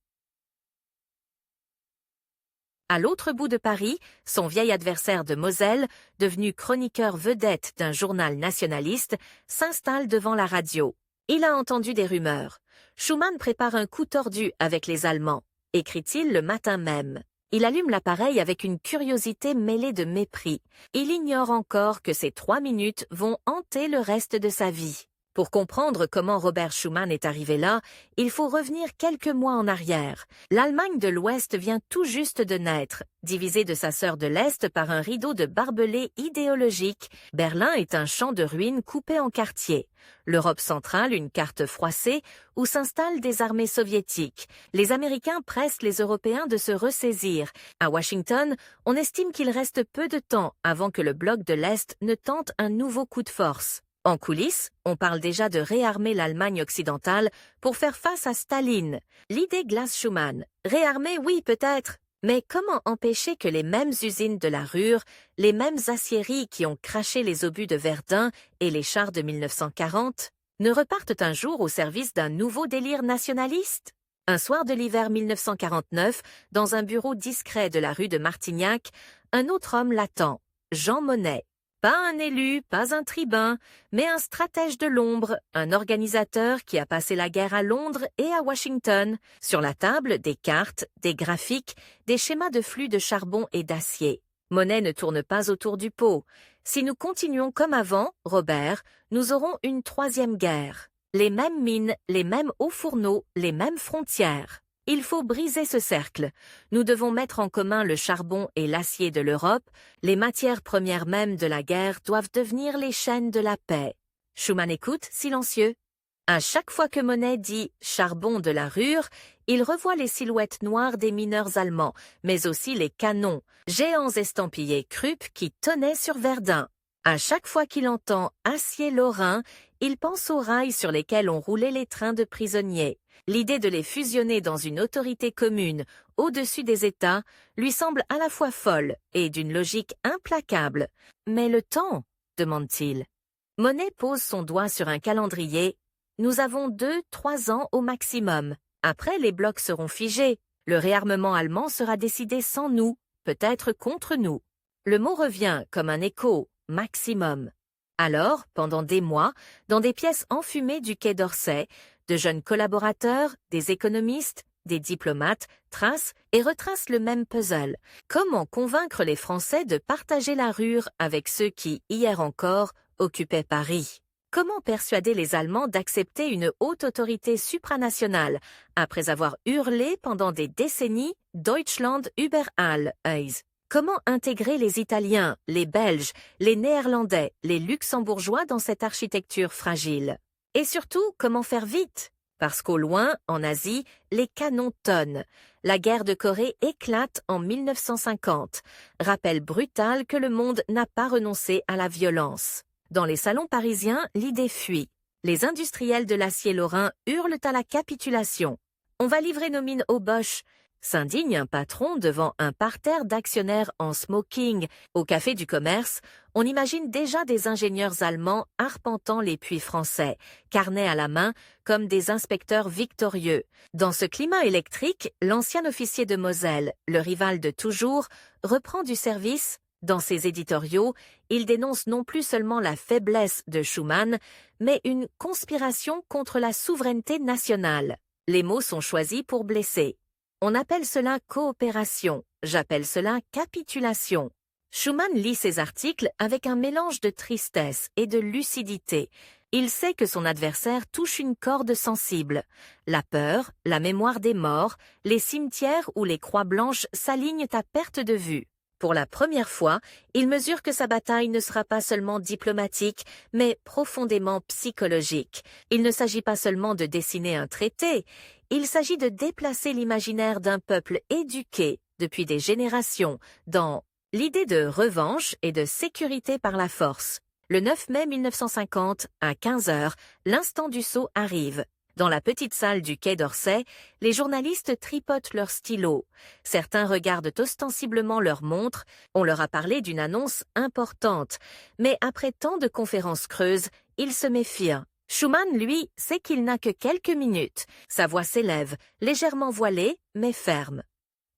[SPEAKER 1] À l'autre bout de Paris, son vieil adversaire de Moselle, devenu chroniqueur vedette d'un journal nationaliste, s'installe devant la radio. Il a entendu des rumeurs. Schuman prépare un coup tordu avec les Allemands, écrit-il le matin même. Il allume l'appareil avec une curiosité mêlée de mépris. Il ignore encore que ces 3 minutes vont hanter le reste de sa vie. Pour comprendre comment Robert Schuman est arrivé là, il faut revenir quelques mois en arrière. L'Allemagne de l'Ouest vient tout juste de naître. Divisée de sa sœur de l'Est par un rideau de barbelés idéologiques, Berlin est un champ de ruines coupé en quartiers. L'Europe centrale, une carte froissée, où s'installent des armées soviétiques. Les Américains pressent les Européens de se ressaisir. À Washington, on estime qu'il reste peu de temps avant que le bloc de l'Est ne tente un nouveau coup de force. En coulisses, on parle déjà de réarmer l'Allemagne occidentale pour faire face à Staline. L'idée glace Schuman. Réarmer, oui, peut-être. Mais comment empêcher que les mêmes usines de la Ruhr, les mêmes aciéries qui ont craché les obus de Verdun et les chars de 1940, ne repartent un jour au service d'un nouveau délire nationaliste? Un soir de l'hiver 1949, dans un bureau discret de la rue de Martignac, un autre homme l'attend, Jean Monnet. Pas un élu, pas un tribun, mais un stratège de l'ombre, un organisateur qui a passé la guerre à Londres et à Washington. Sur la table, des cartes, des graphiques, des schémas de flux de charbon et d'acier. Monnet ne tourne pas autour du pot. Si nous continuons comme avant, Robert, nous aurons une 3e guerre. Les mêmes mines, les mêmes hauts fourneaux, les mêmes frontières. Il faut briser ce cercle. Nous devons mettre en commun le charbon et l'acier de l'Europe. Les matières premières mêmes de la guerre doivent devenir les chaînes de la paix. Schuman écoute, silencieux. À chaque fois que Monnet dit « charbon de la Ruhr », il revoit les silhouettes noires des mineurs allemands, mais aussi les canons, géants estampillés Krupp qui tonnaient sur Verdun. À chaque fois qu'il entend « acier lorrain », il pense aux rails sur lesquels ont roulé les trains de prisonniers. L'idée de les fusionner dans une autorité commune, au-dessus des États, lui semble à la fois folle et d'une logique implacable. Mais le temps, demande-t-il. Monnet pose son doigt sur un calendrier. Nous avons 2-3 ans au maximum. Après, les blocs seront figés. Le réarmement allemand sera décidé sans nous, peut-être contre nous. Le mot revient comme un écho, maximum. Alors, pendant des mois, dans des pièces enfumées du quai d'Orsay, de jeunes collaborateurs, des économistes, des diplomates tracent et retracent le même puzzle. Comment convaincre les Français de partager la Ruhr avec ceux qui, hier encore, occupaient Paris? Comment persuader les Allemands d'accepter une haute autorité supranationale après avoir hurlé pendant des décennies « Deutschland über alles ». Comment intégrer les Italiens, les Belges, les Néerlandais, les Luxembourgeois dans cette architecture fragile? Et surtout, comment faire vite? Parce qu'au loin, en Asie, les canons tonnent. La guerre de Corée éclate en 1950. Rappel brutal que le monde n'a pas renoncé à la violence. Dans les salons parisiens, l'idée fuit. Les industriels de l'acier lorrain hurlent à la capitulation. On va livrer nos mines aux Boches. S'indigne un patron devant un parterre d'actionnaires en smoking. Au Café du Commerce, on imagine déjà des ingénieurs allemands arpentant les puits français, carnet à la main, comme des inspecteurs victorieux. Dans ce climat électrique, l'ancien officier de Moselle, le rival de toujours, reprend du service. Dans ses éditoriaux, il dénonce non plus seulement la faiblesse de Schuman, mais une conspiration contre la souveraineté nationale. Les mots sont choisis pour blesser. On appelle cela coopération, j'appelle cela capitulation. Schuman lit ses articles avec un mélange de tristesse et de lucidité. Il sait que son adversaire touche une corde sensible. La peur, la mémoire des morts, les cimetières où les croix blanches s'alignent à perte de vue. Pour la première fois, il mesure que sa bataille ne sera pas seulement diplomatique, mais profondément psychologique. Il ne s'agit pas seulement de dessiner un traité, il s'agit de déplacer l'imaginaire d'un peuple éduqué depuis des générations dans l'idée de revanche et de sécurité par la force. Le 9 mai 1950, à 15 h, l'instant du saut arrive. Dans la petite salle du Quai d'Orsay, les journalistes tripotent leurs stylos. Certains regardent ostensiblement leur montre, on leur a parlé d'une annonce importante. Mais après tant de conférences creuses, ils se méfient. Schuman, lui, sait qu'il n'a que quelques minutes. Sa voix s'élève, légèrement voilée, mais ferme.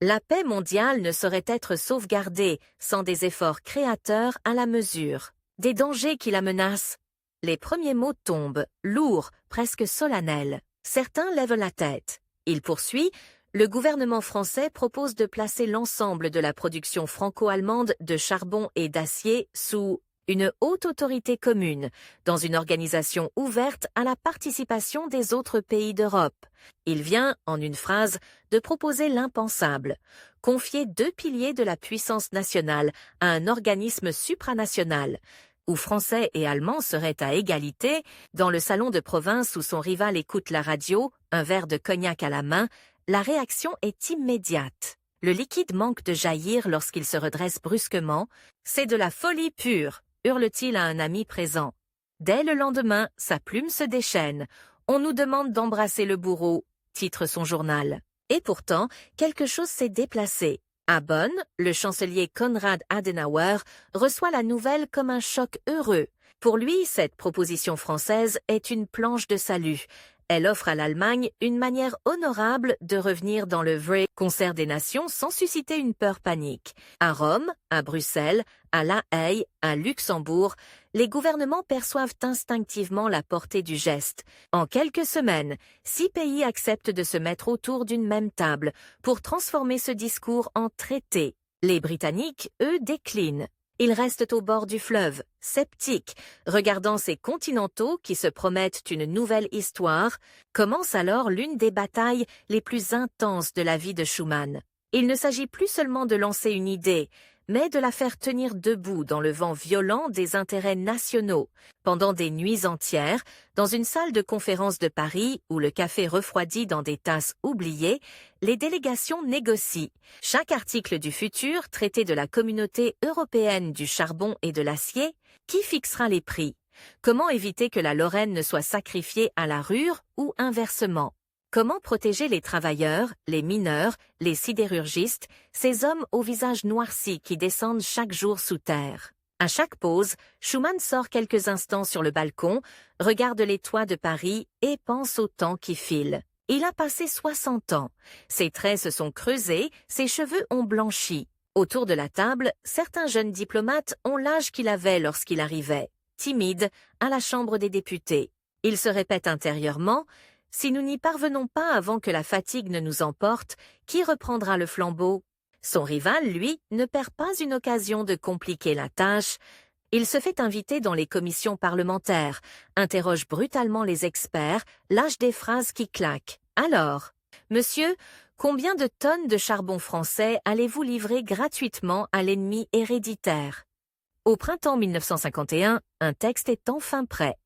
[SPEAKER 1] La paix mondiale ne saurait être sauvegardée sans des efforts créateurs à la mesure. Des dangers qui la menacent. Les premiers mots tombent, lourds, presque solennels. Certains lèvent la tête. Il poursuit, le gouvernement français propose de placer l'ensemble de la production franco-allemande de charbon et d'acier sous une haute autorité commune, dans une organisation ouverte à la participation des autres pays d'Europe. Il vient, en une phrase, de proposer l'impensable, confier 2 piliers de la puissance nationale à un organisme supranational, où Français et Allemands seraient à égalité, dans le salon de province où son rival écoute la radio, un verre de cognac à la main, la réaction est immédiate. Le liquide manque de jaillir lorsqu'il se redresse brusquement. « C'est de la folie pure !» hurle-t-il à un ami présent. Dès le lendemain, sa plume se déchaîne. « On nous demande d'embrasser le bourreau », titre son journal. Et pourtant, quelque chose s'est déplacé. À Bonn, le chancelier Konrad Adenauer reçoit la nouvelle comme un choc heureux. Pour lui, cette proposition française est une planche de salut. Elle offre à l'Allemagne une manière honorable de revenir dans le vrai concert des nations sans susciter une peur panique. À Rome, à Bruxelles, à La Haye, à Luxembourg, les gouvernements perçoivent instinctivement la portée du geste. En quelques semaines, 6 pays acceptent de se mettre autour d'une même table pour transformer ce discours en traité. Les Britanniques, eux, déclinent. Ils restent au bord du fleuve, sceptiques, regardant ces continentaux qui se promettent une nouvelle histoire. Commence alors l'une des batailles les plus intenses de la vie de Schuman. Il ne s'agit plus seulement de lancer une idée, mais de la faire tenir debout dans le vent violent des intérêts nationaux. Pendant des nuits entières, dans une salle de conférence de Paris où le café refroidit dans des tasses oubliées, les délégations négocient. Chaque article du futur traité de la communauté européenne du charbon et de l'acier, qui fixera les prix? Comment éviter que la Lorraine ne soit sacrifiée à la Ruhr ou inversement? Comment protéger les travailleurs, les mineurs, les sidérurgistes, ces hommes au visage noirci qui descendent chaque jour sous terre? À chaque pause, Schuman sort quelques instants sur le balcon, regarde les toits de Paris et pense au temps qui file. Il a passé 60 ans. Ses traits se sont creusés, ses cheveux ont blanchi. Autour de la table, certains jeunes diplomates ont l'âge qu'il avait lorsqu'il arrivait, timide, à la Chambre des députés. Il se répète intérieurement: Si nous n'y parvenons pas avant que la fatigue ne nous emporte, qui reprendra le flambeau? Son rival, lui, ne perd pas une occasion de compliquer la tâche. Il se fait inviter dans les commissions parlementaires, interroge brutalement les experts, lâche des phrases qui claquent. Alors, monsieur, combien de tonnes de charbon français allez-vous livrer gratuitement à l'ennemi héréditaire? Au printemps 1951, un texte est enfin prêt.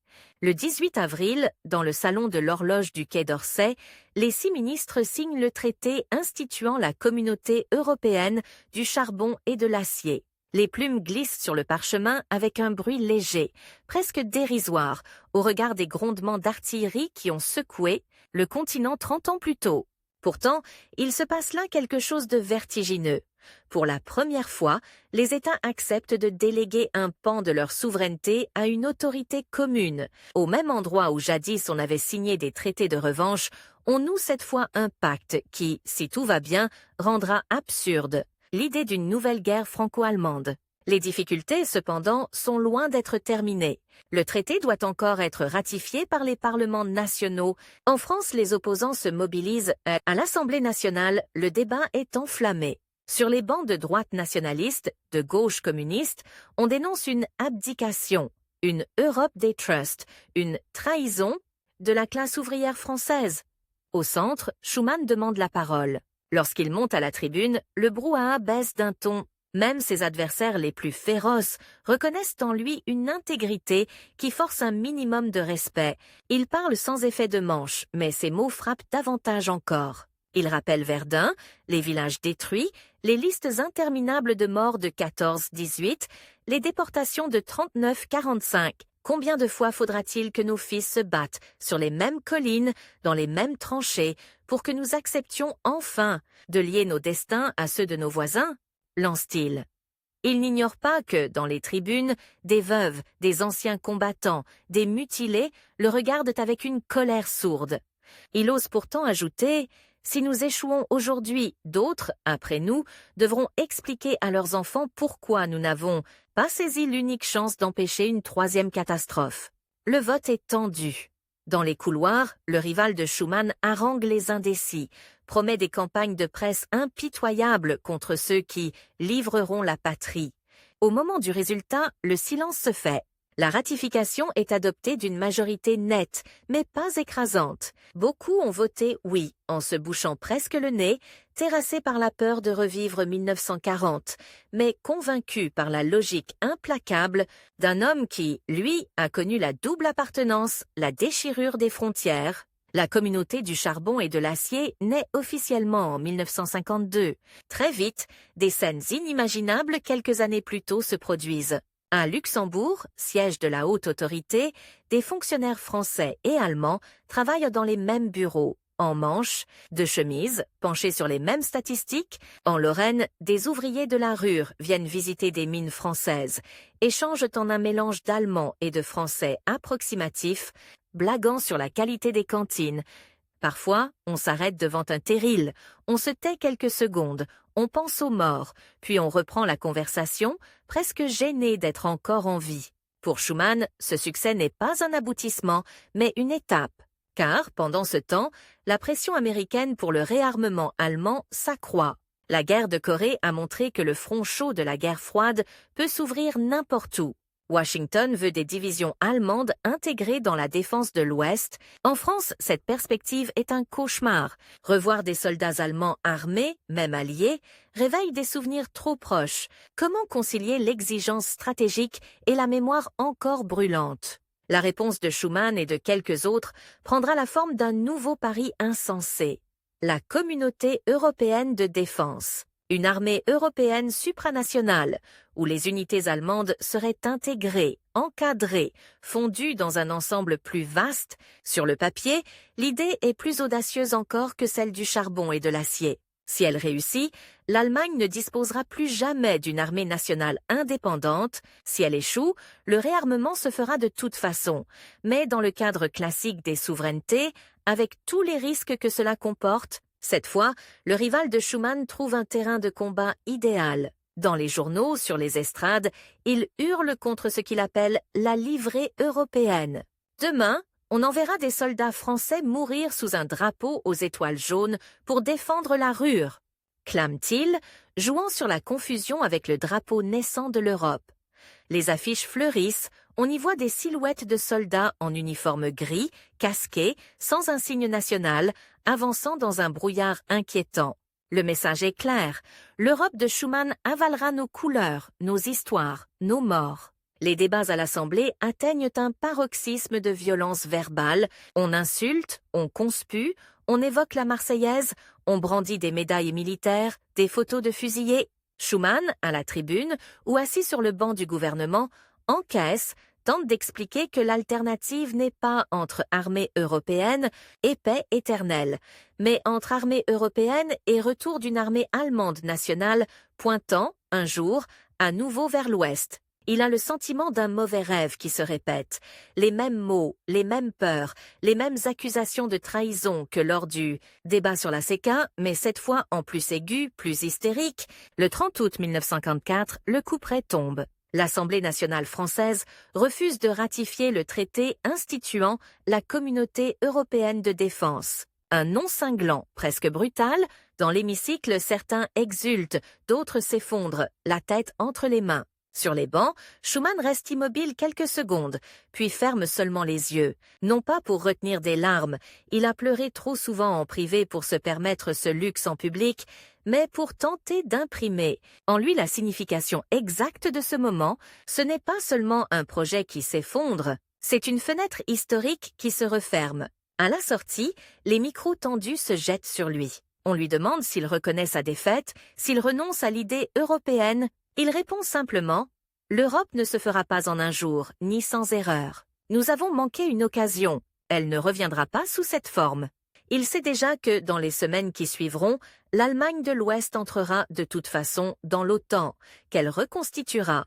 [SPEAKER 1] Le 18 avril, dans le salon de l'horloge du Quai d'Orsay, les 6 ministres signent le traité instituant la Communauté européenne du charbon et de l'acier. Les plumes glissent sur le parchemin avec un bruit léger, presque dérisoire, au regard des grondements d'artillerie qui ont secoué le continent 30 ans plus tôt. Pourtant, il se passe là quelque chose de vertigineux. Pour la première fois, les États acceptent de déléguer un pan de leur souveraineté à une autorité commune. Au même endroit où jadis on avait signé des traités de revanche, on noue cette fois un pacte qui, si tout va bien, rendra absurde l'idée d'une nouvelle guerre franco-allemande. Les difficultés, cependant, sont loin d'être terminées. Le traité doit encore être ratifié par les parlements nationaux. En France, les opposants se mobilisent. À l'Assemblée nationale, le débat est enflammé. Sur les bancs de droite nationaliste, de gauche communiste, on dénonce une abdication, une Europe des trusts, une trahison de la classe ouvrière française. Au centre, Schuman demande la parole. Lorsqu'il monte à la tribune, le brouhaha baisse d'un ton. Même ses adversaires les plus féroces reconnaissent en lui une intégrité qui force un minimum de respect. Il parle sans effet de manche, mais ses mots frappent davantage encore. Il rappelle Verdun, les villages détruits, les listes interminables de morts de 14-18, les déportations de 39-45. Combien de fois faudra-t-il que nos fils se battent sur les mêmes collines, dans les mêmes tranchées, pour que nous acceptions enfin de lier nos destins à ceux de nos voisins? Lance-t-il. Il n'ignore pas que, dans les tribunes, des veuves, des anciens combattants, des mutilés le regardent avec une colère sourde. Il ose pourtant ajouter « Si nous échouons aujourd'hui, d'autres, après nous, devront expliquer à leurs enfants pourquoi nous n'avons pas saisi l'unique chance d'empêcher une 3e catastrophe. » Le vote est tendu. Dans les couloirs, le rival de Schuman harangue les indécis, promet des campagnes de presse impitoyables contre ceux qui livreront la patrie. Au moment du résultat, le silence se fait. La ratification est adoptée d'une majorité nette, mais pas écrasante. Beaucoup ont voté oui, en se bouchant presque le nez, terrassés par la peur de revivre 1940, mais convaincus par la logique implacable d'un homme qui, lui, a connu la double appartenance, la déchirure des frontières. La communauté du charbon et de l'acier naît officiellement en 1952. Très vite, des scènes inimaginables quelques années plus tôt se produisent. À Luxembourg, siège de la haute autorité, des fonctionnaires français et allemands travaillent dans les mêmes bureaux, en manches, de chemise, penchés sur les mêmes statistiques. En Lorraine, des ouvriers de la Ruhr viennent visiter des mines françaises, échangent en un mélange d'allemand et de français approximatif, blaguant sur la qualité des cantines. Parfois, on s'arrête devant un terril, on se tait quelques secondes, on pense aux morts, puis on reprend la conversation, presque gêné d'être encore en vie. Pour Schuman, ce succès n'est pas un aboutissement, mais une étape. Car, pendant ce temps, la pression américaine pour le réarmement allemand s'accroît. La guerre de Corée a montré que le front chaud de la guerre froide peut s'ouvrir n'importe où. Washington veut des divisions allemandes intégrées dans la défense de l'Ouest. En France, cette perspective est un cauchemar. Revoir des soldats allemands armés, même alliés, réveille des souvenirs trop proches. Comment concilier l'exigence stratégique et la mémoire encore brûlante? La réponse de Schuman et de quelques autres prendra la forme d'un nouveau pari insensé. La Communauté européenne de défense. Une armée européenne supranationale, où les unités allemandes seraient intégrées, encadrées, fondues dans un ensemble plus vaste. Sur le papier, l'idée est plus audacieuse encore que celle du charbon et de l'acier. Si elle réussit, l'Allemagne ne disposera plus jamais d'une armée nationale indépendante. Si elle échoue, le réarmement se fera de toute façon, mais dans le cadre classique des souverainetés, avec tous les risques que cela comporte. Cette fois, le rival de Schuman trouve un terrain de combat idéal. Dans les journaux, sur les estrades, il hurle contre ce qu'il appelle la livrée européenne. Demain, On enverra des soldats français mourir sous un drapeau aux étoiles jaunes pour défendre la Ruhr, clame-t-il, jouant sur la confusion avec le drapeau naissant de l'Europe. Les affiches fleurissent, on y voit des silhouettes de soldats en uniforme gris, casqués, sans insigne national, avançant dans un brouillard inquiétant. Le message est clair, l'Europe de Schuman avalera nos couleurs, nos histoires, nos morts. Les débats à l'Assemblée atteignent un paroxysme de violence verbale, on insulte, on conspue, on évoque la Marseillaise, on brandit des médailles militaires, des photos de fusillés. Schuman, à la tribune, ou assis sur le banc du gouvernement, encaisse, tente d'expliquer que l'alternative n'est pas entre armée européenne et paix éternelle, mais entre armée européenne et retour d'une armée allemande nationale pointant, un jour, à nouveau vers l'ouest. Il a le sentiment d'un mauvais rêve qui se répète. Les mêmes mots, les mêmes peurs, les mêmes accusations de trahison que lors du débat sur la CECA, mais cette fois en plus aigu, plus hystérique. Le 30 août 1954, le couperet tombe. L'Assemblée nationale française refuse de ratifier le traité instituant la Communauté européenne de défense. Un non cinglant, presque brutal, dans l'hémicycle certains exultent, d'autres s'effondrent, la tête entre les mains. Sur les bancs, Schuman reste immobile quelques secondes, puis ferme seulement les yeux. Non pas pour retenir des larmes, il a pleuré trop souvent en privé pour se permettre ce luxe en public, mais pour tenter d'imprimer en lui la signification exacte de ce moment. Ce n'est pas seulement un projet qui s'effondre, c'est une fenêtre historique qui se referme. À la sortie, les micros tendus se jettent sur lui. On lui demande s'il reconnaît sa défaite, s'il renonce à l'idée européenne. Il répond simplement « L'Europe ne se fera pas en un jour, ni sans erreur. Nous avons manqué une occasion. Elle ne reviendra pas sous cette forme. » Il sait déjà que, dans les semaines qui suivront, l'Allemagne de l'Ouest entrera de toute façon dans l'OTAN, qu'elle reconstituera.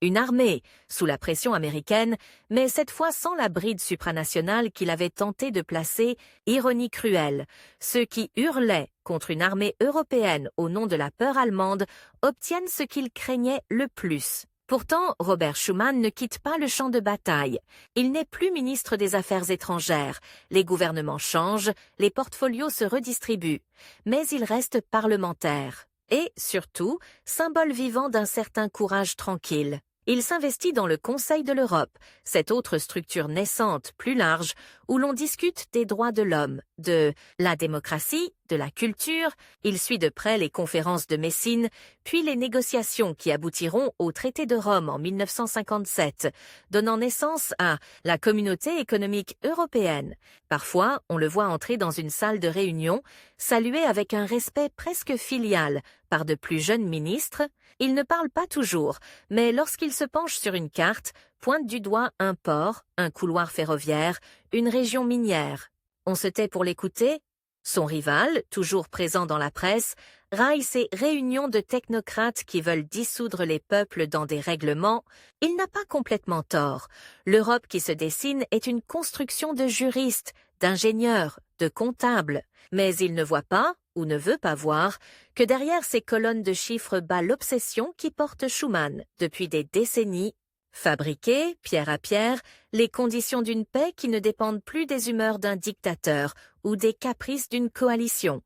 [SPEAKER 1] Une armée, sous la pression américaine, mais cette fois sans la bride supranationale qu'il avait tenté de placer, ironie cruelle. Ceux qui hurlaient contre une armée européenne au nom de la peur allemande obtiennent ce qu'ils craignaient le plus. Pourtant, Robert Schuman ne quitte pas le champ de bataille. Il n'est plus ministre des Affaires étrangères. Les gouvernements changent, les portfolios se redistribuent. Mais il reste parlementaire. Et, surtout, symbole vivant d'un certain courage tranquille. Il s'investit dans le Conseil de l'Europe, cette autre structure naissante, plus large, où l'on discute des droits de l'homme, de la démocratie, de la culture. Il suit de près les conférences de Messine, puis les négociations qui aboutiront au traité de Rome en 1957, donnant naissance à la Communauté économique européenne. Parfois, on le voit entrer dans une salle de réunion, salué avec un respect presque filial par de plus jeunes ministres. Il ne parle pas toujours, mais lorsqu'il se penche sur une carte, pointe du doigt un port, un couloir ferroviaire, une région minière. On se tait pour l'écouter. Son rival, toujours présent dans la presse, raille ces réunions de technocrates qui veulent dissoudre les peuples dans des règlements. Il n'a pas complètement tort. L'Europe qui se dessine est une construction de juristes, d'ingénieurs, de comptables. Mais il ne voit pas, ou ne veut pas voir, que derrière ces colonnes de chiffres bat l'obsession qui porte Schuman depuis des décennies. Fabriquer, pierre à pierre, les conditions d'une paix qui ne dépendent plus des humeurs d'un dictateur ou des caprices d'une coalition.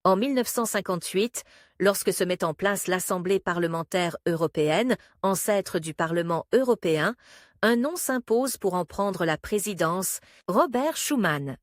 [SPEAKER 1] En 1958, lorsque se met en place l'Assemblée parlementaire européenne, ancêtre du Parlement européen, un nom s'impose pour en prendre la présidence, Robert Schuman.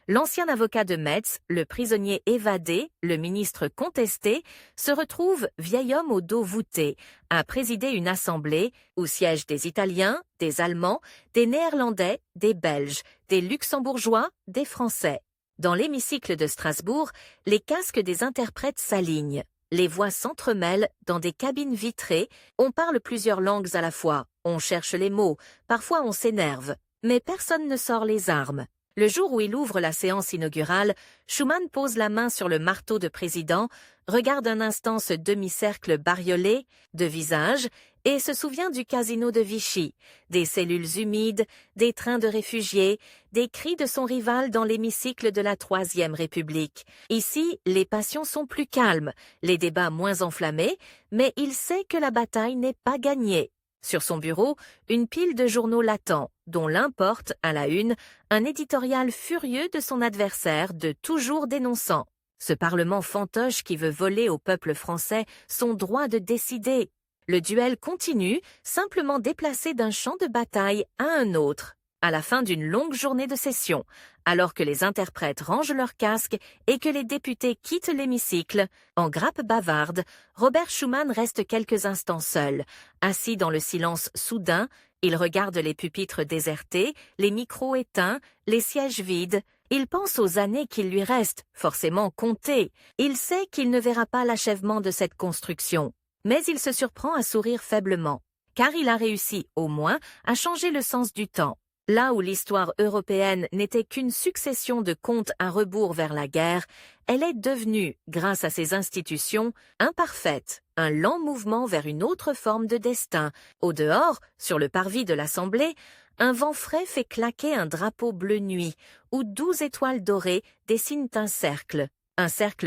[SPEAKER 1] L'ancien avocat de Metz, le prisonnier évadé, le ministre contesté, se retrouve, vieil homme au dos voûté, à présider une assemblée où siègent des Italiens, des Allemands, des Néerlandais, des Belges, des Luxembourgeois, des Français. Dans l'hémicycle de Strasbourg, les casques des interprètes s'alignent. Les voix s'entremêlent dans des cabines vitrées, on parle plusieurs langues à la fois, on cherche les mots, parfois on s'énerve, mais personne ne sort les armes. Le jour où il ouvre la séance inaugurale, Schuman pose la main sur le marteau de président, regarde un instant ce demi-cercle bariolé de visages et se souvient du casino de Vichy, des cellules humides, des trains de réfugiés, des cris de son rival dans l'hémicycle de la Troisième République. Ici, les passions sont plus calmes, les débats moins enflammés, mais il sait que la bataille n'est pas gagnée. Sur son bureau, une pile de journaux latents, dont l'un porte, à la une, un éditorial furieux de son adversaire, de toujours dénonçant ce Parlement fantoche qui veut voler au peuple français son droit de décider. Le duel continue, simplement déplacé d'un champ de bataille à un autre, à la fin d'une longue journée de session, alors que les interprètes rangent leurs casques et que les députés quittent l'hémicycle. En grappe bavarde, Robert Schuman reste quelques instants seul. Assis dans le silence soudain, il regarde les pupitres désertés, les micros éteints, les sièges vides. Il pense aux années qu'il lui restent, forcément comptées. Il sait qu'il ne verra pas l'achèvement de cette construction. Mais il se surprend à sourire faiblement, car il a réussi, au moins, à changer le sens du temps. Là où l'histoire européenne n'était qu'une succession de comptes à rebours vers la guerre, elle est devenue, grâce à ses institutions, imparfaite, un lent mouvement vers une autre forme de destin. Au dehors, sur le parvis de l'Assemblée, un vent frais fait claquer un drapeau bleu nuit, où 12 étoiles dorées dessinent un cercle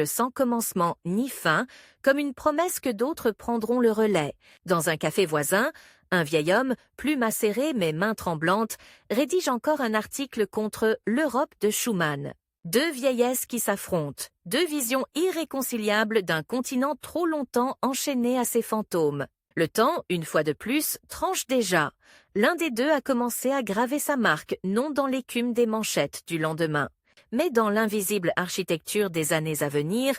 [SPEAKER 1] sans commencement ni fin, comme une promesse que d'autres prendront le relais. Dans un café voisin, un vieil homme, plume acérée mais main tremblante, rédige encore un article contre l'Europe de Schuman. Deux vieillesses qui s'affrontent, deux visions irréconciliables d'un continent trop longtemps enchaîné à ses fantômes. Le temps, une fois de plus, tranche déjà. L'un des deux a commencé à graver sa marque, non dans l'écume des manchettes du lendemain, mais dans l'invisible architecture des années à venir.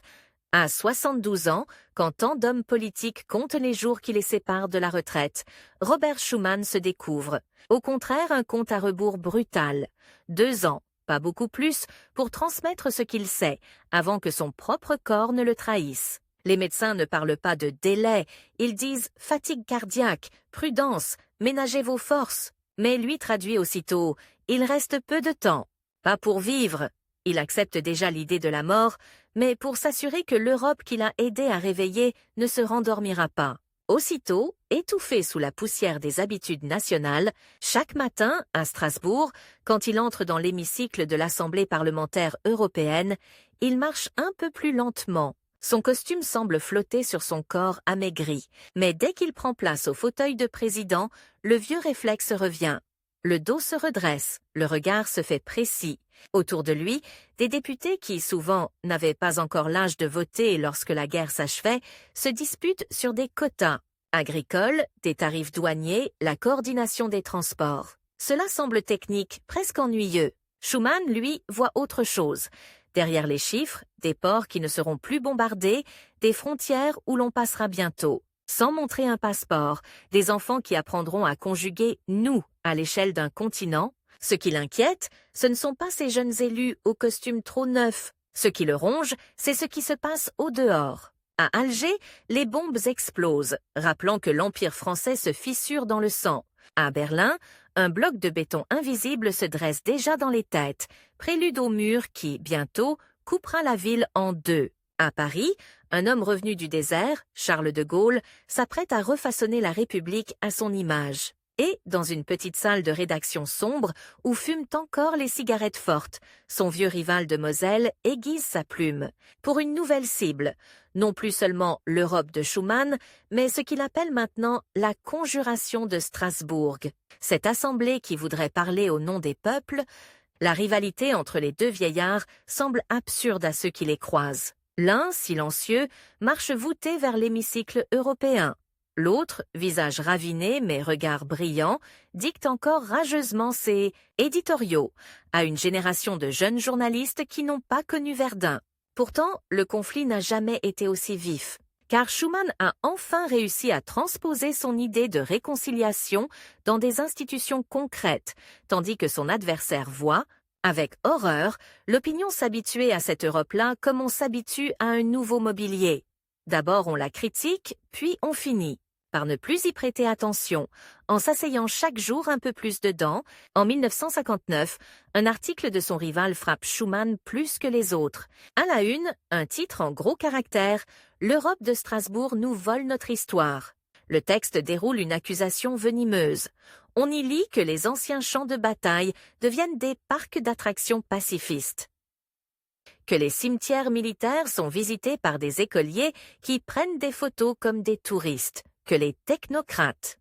[SPEAKER 1] À 72 ans, quand tant d'hommes politiques comptent les jours qui les séparent de la retraite, Robert Schuman se découvre. Au contraire, un compte à rebours brutal. 2 ans, pas beaucoup plus, pour transmettre ce qu'il sait, avant que son propre corps ne le trahisse. Les médecins ne parlent pas de délai, ils disent fatigue cardiaque, prudence, ménagez vos forces. Mais lui traduit aussitôt, il reste peu de temps. Pas pour vivre. Il accepte déjà l'idée de la mort, mais pour s'assurer que l'Europe qu'il a aidé à réveiller ne se rendormira pas. Aussitôt, étouffé sous la poussière des habitudes nationales, chaque matin, à Strasbourg, quand il entre dans l'hémicycle de l'Assemblée parlementaire européenne, il marche un peu plus lentement. Son costume semble flotter sur son corps amaigri, mais dès qu'il prend place au fauteuil de président, le vieux réflexe revient. Le dos se redresse, le regard se fait précis. Autour de lui, des députés qui, souvent, n'avaient pas encore l'âge de voter lorsque la guerre s'achevait, se disputent sur des quotas agricoles, des tarifs douaniers, la coordination des transports. Cela semble technique, presque ennuyeux. Schuman, lui, voit autre chose. Derrière les chiffres, des ports qui ne seront plus bombardés, des frontières où l'on passera bientôt. Sans montrer un passeport, des enfants qui apprendront à conjuguer « nous » à l'échelle d'un continent. Ce qui l'inquiète, ce ne sont pas ces jeunes élus aux costumes trop neufs. Ce qui le ronge, c'est ce qui se passe au dehors. À Alger, les bombes explosent, rappelant que l'Empire français se fissure dans le sang. À Berlin, un bloc de béton invisible se dresse déjà dans les têtes, prélude au mur qui, bientôt, coupera la ville en deux. À Paris, un homme revenu du désert, Charles de Gaulle, s'apprête à refaçonner la République à son image. Et, dans une petite salle de rédaction sombre, où fument encore les cigarettes fortes, son vieux rival de Moselle aiguise sa plume. Pour une nouvelle cible, non plus seulement l'Europe de Schuman, mais ce qu'il appelle maintenant la Conjuration de Strasbourg. Cette assemblée qui voudrait parler au nom des peuples, la rivalité entre les deux vieillards semble absurde à ceux qui les croisent. L'un, silencieux, marche voûté vers l'hémicycle européen. L'autre, visage raviné mais regard brillant, dicte encore rageusement ses éditoriaux à une génération de jeunes journalistes qui n'ont pas connu Verdun. Pourtant, le conflit n'a jamais été aussi vif, car Schuman a enfin réussi à transposer son idée de réconciliation dans des institutions concrètes, tandis que son adversaire voit, avec horreur, l'opinion s'habituer à cette Europe-là comme on s'habitue à un nouveau mobilier. D'abord on la critique, puis on finit par ne plus y prêter attention, en s'asseyant chaque jour un peu plus dedans. En 1959, un article de son rival frappe Schuman plus que les autres. À la une, un titre en gros caractères, « L'Europe de Strasbourg nous vole notre histoire ». Le texte déroule une accusation venimeuse. On y lit que les anciens champs de bataille deviennent des parcs d'attractions pacifistes, que les cimetières militaires sont visités par des écoliers qui prennent des photos comme des touristes, que les technocrates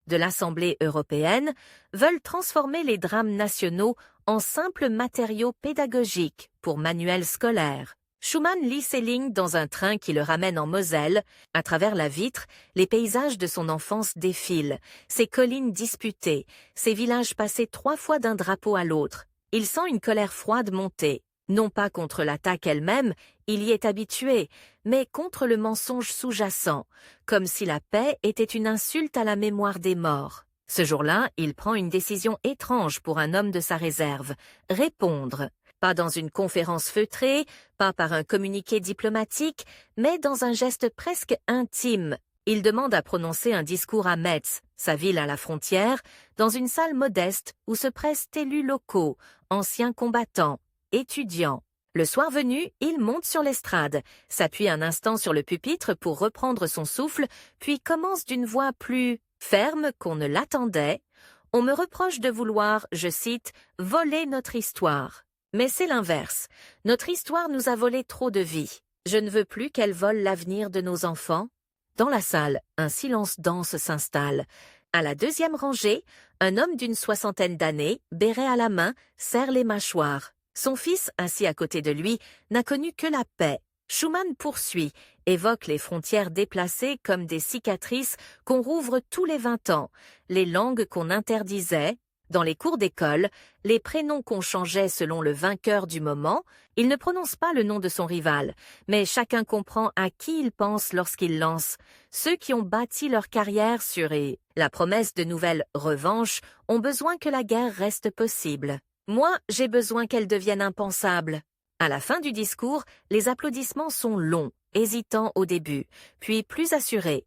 [SPEAKER 1] de l'Assemblée européenne veulent transformer les drames nationaux en simples matériaux pédagogiques pour manuels scolaires. Schumann lit ces lignes dans un train qui le ramène en Moselle. À travers la vitre, les paysages de son enfance défilent, ses collines disputées, ses villages passés 3 fois d'un drapeau à l'autre. Il sent une colère froide monter, non pas contre l'attaque elle-même, il y est habitué, mais contre le mensonge sous-jacent, comme si la paix était une insulte à la mémoire des morts. Ce jour-là, il prend une décision étrange pour un homme de sa réserve, répondre. Pas dans une conférence feutrée, pas par un communiqué diplomatique, mais dans un geste presque intime. Il demande à prononcer un discours à Metz, sa ville à la frontière, dans une salle modeste où se pressent élus locaux, anciens combattants, étudiants. Le soir venu, il monte sur l'estrade, s'appuie un instant sur le pupitre pour reprendre son souffle, puis commence d'une voix plus ferme qu'on ne l'attendait. « On me reproche de vouloir, je cite, « voler notre histoire ». Mais c'est l'inverse. Notre histoire nous a volé trop de vie. Je ne veux plus qu'elle vole l'avenir de nos enfants. Dans la salle, un silence dense s'installe. À la deuxième rangée, un homme d'une 60aine d'années, béret à la main, serre les mâchoires. Son fils, assis à côté de lui, n'a connu que la paix. Schumann poursuit, évoque les frontières déplacées comme des cicatrices qu'on rouvre tous les 20 ans, les langues qu'on interdisait. Dans les cours d'école, les prénoms qu'on changeait selon le vainqueur du moment, il ne prononce pas le nom de son rival, mais chacun comprend à qui il pense lorsqu'il lance. Ceux qui ont bâti leur carrière sur la promesse de nouvelles revanches ont besoin que la guerre reste possible. Moi, j'ai besoin qu'elle devienne impensable. À la fin du discours, les applaudissements sont longs, hésitants au début, puis plus assurés.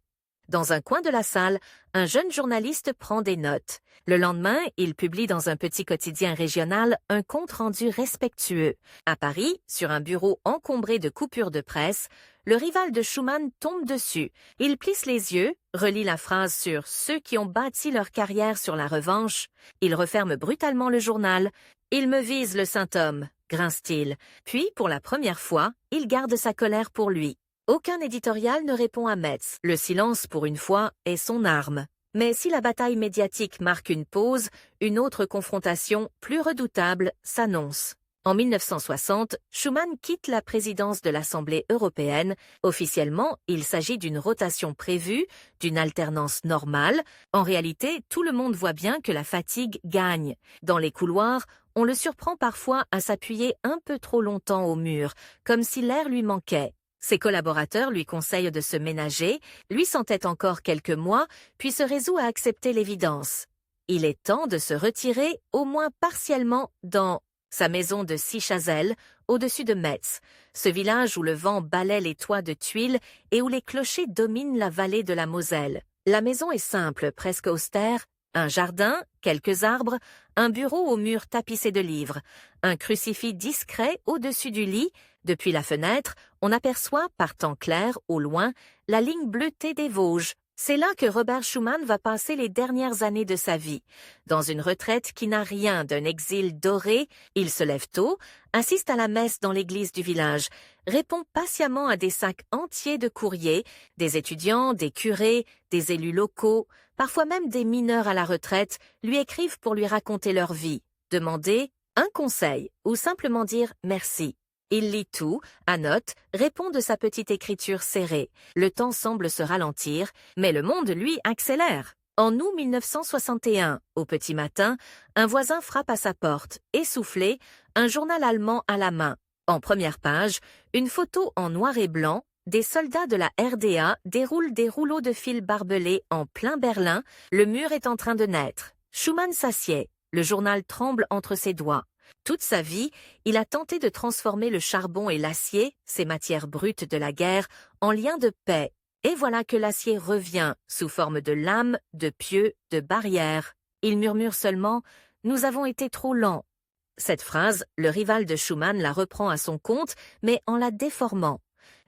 [SPEAKER 1] Dans un coin de la salle, un jeune journaliste prend des notes. Le lendemain, il publie dans un petit quotidien régional un compte-rendu respectueux. À Paris, sur un bureau encombré de coupures de presse, le rival de Schumann tombe dessus. Il plisse les yeux, relit la phrase sur ceux qui ont bâti leur carrière sur la revanche. Il referme brutalement le journal. « Il me vise, le saint homme », grince-t-il. Puis, pour la première fois, il garde sa colère pour lui. Aucun éditorial ne répond à Metz. Le silence, pour une fois, est son arme. Mais si la bataille médiatique marque une pause, une autre confrontation, plus redoutable, s'annonce. En 1960, Schumann quitte la présidence de l'Assemblée européenne. Officiellement, il s'agit d'une rotation prévue, d'une alternance normale. En réalité, tout le monde voit bien que la fatigue gagne. Dans les couloirs, on le surprend parfois à s'appuyer un peu trop longtemps au mur, comme si l'air lui manquait. Ses collaborateurs lui conseillent de se ménager, lui s'entête encore quelques mois, puis se résout à accepter l'évidence. Il est temps de se retirer, au moins partiellement, dans sa maison de Sichazel, au-dessus de Metz, ce village où le vent balaie les toits de tuiles et où les clochers dominent la vallée de la Moselle. La maison est simple, presque austère, un jardin, quelques arbres, un bureau aux murs tapissés de livres, un crucifix discret au-dessus du lit. Depuis la fenêtre, on aperçoit, par temps clair, au loin, la ligne bleutée des Vosges. C'est là que Robert Schumann va passer les dernières années de sa vie. Dans une retraite qui n'a rien d'un exil doré, il se lève tôt, assiste à la messe dans l'église du village, répond patiemment à des sacs entiers de courriers, des étudiants, des curés, des élus locaux, parfois même des mineurs à la retraite, lui écrivent pour lui raconter leur vie, demander un conseil ou simplement dire merci. Il lit tout, annote, répond de sa petite écriture serrée. Le temps semble se ralentir, mais le monde, lui, accélère. En août 1961, au petit matin, un voisin frappe à sa porte, essoufflé, un journal allemand à la main. En première page, une photo en noir et blanc, des soldats de la RDA déroulent des rouleaux de fil barbelés en plein Berlin, le mur est en train de naître. Schumann s'assied, le journal tremble entre ses doigts. Toute sa vie, il a tenté de transformer le charbon et l'acier, ces matières brutes de la guerre, en liens de paix. Et voilà que l'acier revient, sous forme de lames, de pieux, de barrières. Il murmure seulement « Nous avons été trop lents ». Cette phrase, le rival de Schumann la reprend à son compte, mais en la déformant.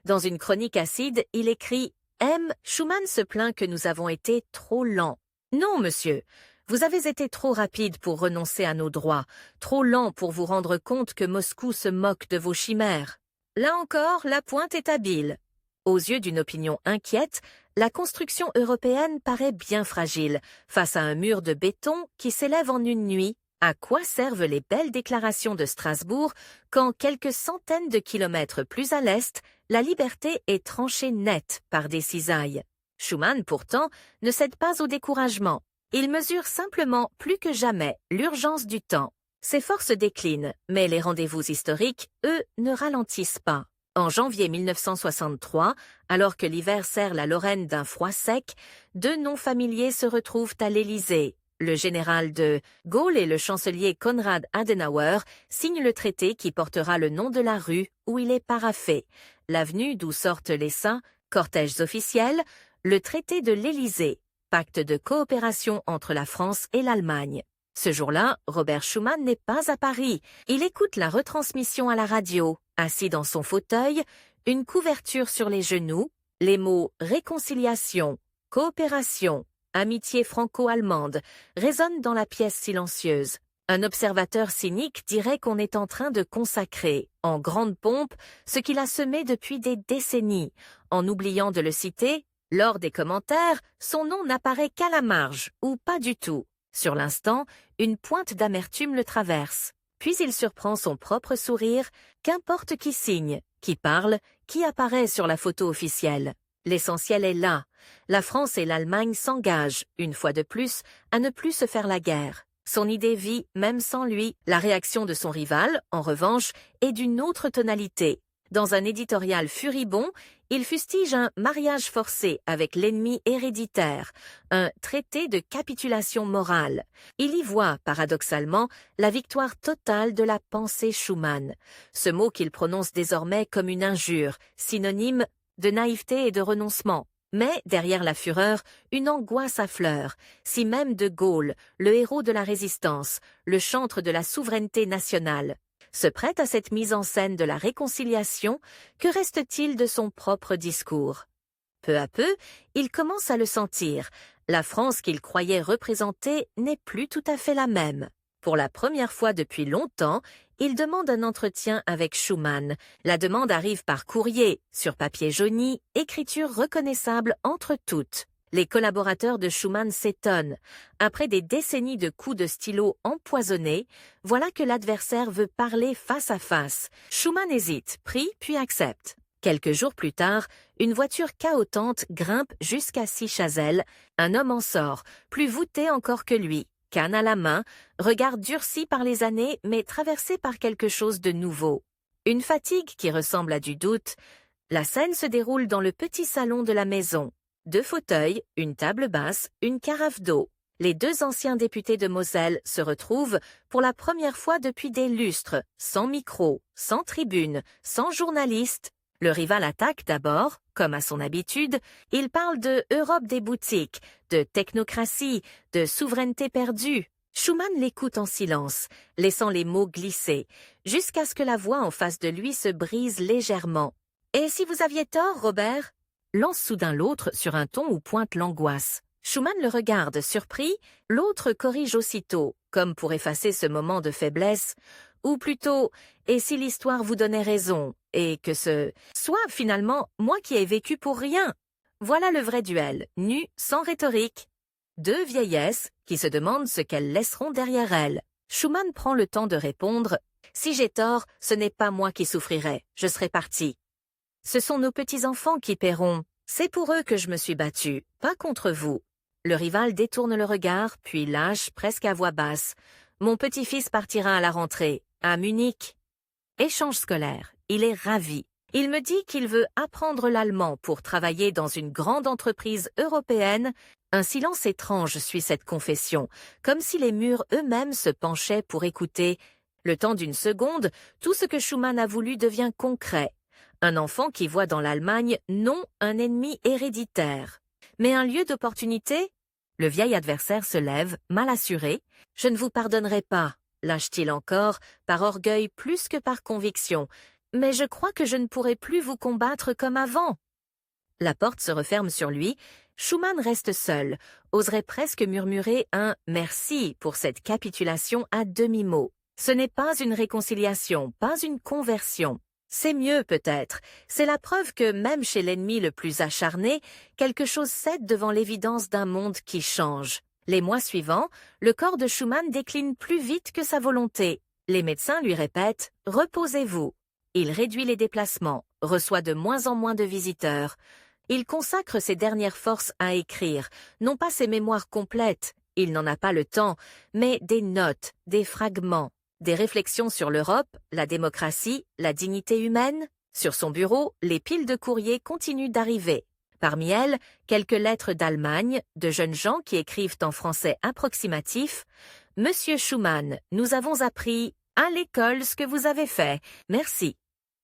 [SPEAKER 1] Dans une chronique acide, il écrit « M. Schumann se plaint que nous avons été trop lents ». Non, monsieur. Vous avez été trop rapide pour renoncer à nos droits, trop lent pour vous rendre compte que Moscou se moque de vos chimères. Là encore, la pointe est habile. Aux yeux d'une opinion inquiète, la construction européenne paraît bien fragile face à un mur de béton qui s'élève en une nuit. À quoi servent les belles déclarations de Strasbourg quand quelques centaines de kilomètres plus à l'est, la liberté est tranchée nette par des cisailles? Schuman, pourtant, ne cède pas au découragement. Il mesure simplement plus que jamais l'urgence du temps. Ses forces déclinent, mais les rendez-vous historiques, eux, ne ralentissent pas. En janvier 1963, alors que l'hiver serre la Lorraine d'un froid sec, deux noms familiers se retrouvent à l'Élysée. Le général de Gaulle et le chancelier Konrad Adenauer signent le traité qui portera le nom de la rue où il est paraphé, l'avenue d'où sortent les saints, cortèges officiels, le traité de l'Élysée, pacte de coopération entre la France et l'Allemagne. Ce jour-là, Robert Schuman n'est pas à Paris. Il écoute la retransmission à la radio, assis dans son fauteuil, une couverture sur les genoux, les mots « réconciliation »,« coopération »,« amitié franco-allemande » résonnent dans la pièce silencieuse. Un observateur cynique dirait qu'on est en train de consacrer, en grande pompe, ce qu'il a semé depuis des décennies. En oubliant de le citer, lors des commentaires, son nom n'apparaît qu'à la marge, ou pas du tout. Sur l'instant, une pointe d'amertume le traverse. Puis il surprend son propre sourire, qu'importe qui signe, qui parle, qui apparaît sur la photo officielle. L'essentiel est là. La France et l'Allemagne s'engagent, une fois de plus, à ne plus se faire la guerre. Son idée vit même sans lui. La réaction de son rival, en revanche, est d'une autre tonalité. Dans un éditorial furibond, il fustige un mariage forcé avec l'ennemi héréditaire, un traité de capitulation morale. Il y voit, paradoxalement, la victoire totale de la pensée Schuman, ce mot qu'il prononce désormais comme une injure, synonyme de naïveté et de renoncement. Mais, derrière la fureur, une angoisse affleure, si même de Gaulle, le héros de la résistance, le chantre de la souveraineté nationale, se prête à cette mise en scène de la réconciliation, que reste-t-il de son propre discours? Peu à peu, il commence à le sentir. La France qu'il croyait représenter n'est plus tout à fait la même. Pour la première fois depuis longtemps, il demande un entretien avec Schuman. La demande arrive par courrier, sur papier jauni, écriture reconnaissable entre toutes. Les collaborateurs de Schuman s'étonnent. Après des décennies de coups de stylo empoisonnés, voilà que l'adversaire veut parler face à face. Schuman hésite, prie, puis accepte. Quelques jours plus tard, une voiture cahotante grimpe jusqu'à Sichazel. Un homme en sort, plus voûté encore que lui. Canne à la main, regard durci par les années mais traversé par quelque chose de nouveau. Une fatigue qui ressemble à du doute. La scène se déroule dans le petit salon de la maison. 2 fauteuils, une table basse, une carafe d'eau. Les 2 anciens députés de Moselle se retrouvent pour la première fois depuis des lustres, sans micro, sans tribune, sans journaliste. Le rival attaque d'abord, comme à son habitude, il parle de Europe des boutiques, de technocratie, de souveraineté perdue. Schuman l'écoute en silence, laissant les mots glisser, jusqu'à ce que la voix en face de lui se brise légèrement. « Et si vous aviez tort, Robert ?» lance soudain l'autre sur un ton où pointe l'angoisse. Schuman le regarde, surpris, l'autre corrige aussitôt, comme pour effacer ce moment de faiblesse, ou plutôt, et si l'histoire vous donnait raison, et que ce soit finalement moi qui ai vécu pour rien. Voilà le vrai duel, nu, sans rhétorique. 2 vieillesses qui se demandent ce qu'elles laisseront derrière elles. Schuman prend le temps de répondre « Si j'ai tort, ce n'est pas moi qui souffrirai, je serai parti. Ce sont nos petits-enfants qui paieront. C'est pour eux que je me suis battu, pas contre vous. » Le rival détourne le regard, puis lâche presque à voix basse. « Mon petit-fils partira à la rentrée, à Munich. » Échange scolaire. Il est ravi. Il me dit qu'il veut apprendre l'allemand pour travailler dans une grande entreprise européenne. Un silence étrange suit cette confession, comme si les murs eux-mêmes se penchaient pour écouter. Le temps d'une seconde, tout ce que Schuman a voulu devient concret. Un enfant qui voit dans l'Allemagne non un ennemi héréditaire, mais un lieu d'opportunité. Le vieil adversaire se lève, mal assuré. « Je ne vous pardonnerai pas », lâche-t-il encore, par orgueil plus que par conviction. « Mais je crois que je ne pourrai plus vous combattre comme avant. » La porte se referme sur lui. Schuman reste seul, oserait presque murmurer un « merci » pour cette capitulation à demi-mot. Ce n'est pas une réconciliation, pas une conversion. C'est mieux peut-être. C'est la preuve que même chez l'ennemi le plus acharné, quelque chose cède devant l'évidence d'un monde qui change. Les mois suivants, le corps de Schumann décline plus vite que sa volonté. Les médecins lui répètent « Reposez-vous ». Il réduit les déplacements, reçoit de moins en moins de visiteurs. Il consacre ses dernières forces à écrire, non pas ses mémoires complètes, il n'en a pas le temps, mais des notes, des fragments. Des réflexions sur l'Europe, la démocratie, la dignité humaine. Sur son bureau, les piles de courriers continuent d'arriver. Parmi elles, quelques lettres d'Allemagne, de jeunes gens qui écrivent en français approximatif. « Monsieur Schumann, nous avons appris à l'école ce que vous avez fait. Merci. »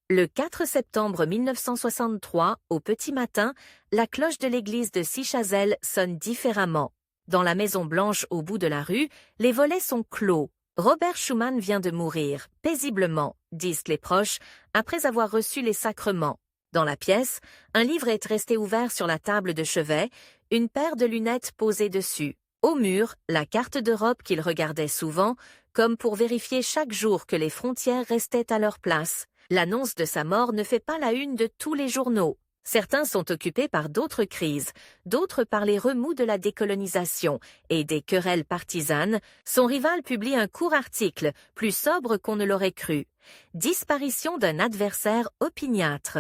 [SPEAKER 1] Le 4 septembre 1963, au petit matin, la cloche de l'église de Sichazel sonne différemment. Dans la Maison Blanche au bout de la rue, les volets sont clos. Robert Schumann vient de mourir, paisiblement, disent les proches, après avoir reçu les sacrements. Dans la pièce, un livre est resté ouvert sur la table de chevet, une paire de lunettes posée dessus. Au mur, la carte d'Europe qu'il regardait souvent, comme pour vérifier chaque jour que les frontières restaient à leur place. L'annonce de sa mort ne fait pas la une de tous les journaux. Certains sont occupés par d'autres crises, d'autres par les remous de la décolonisation et des querelles partisanes. Son rival publie un court article, plus sobre qu'on ne l'aurait cru. Disparition d'un adversaire opiniâtre.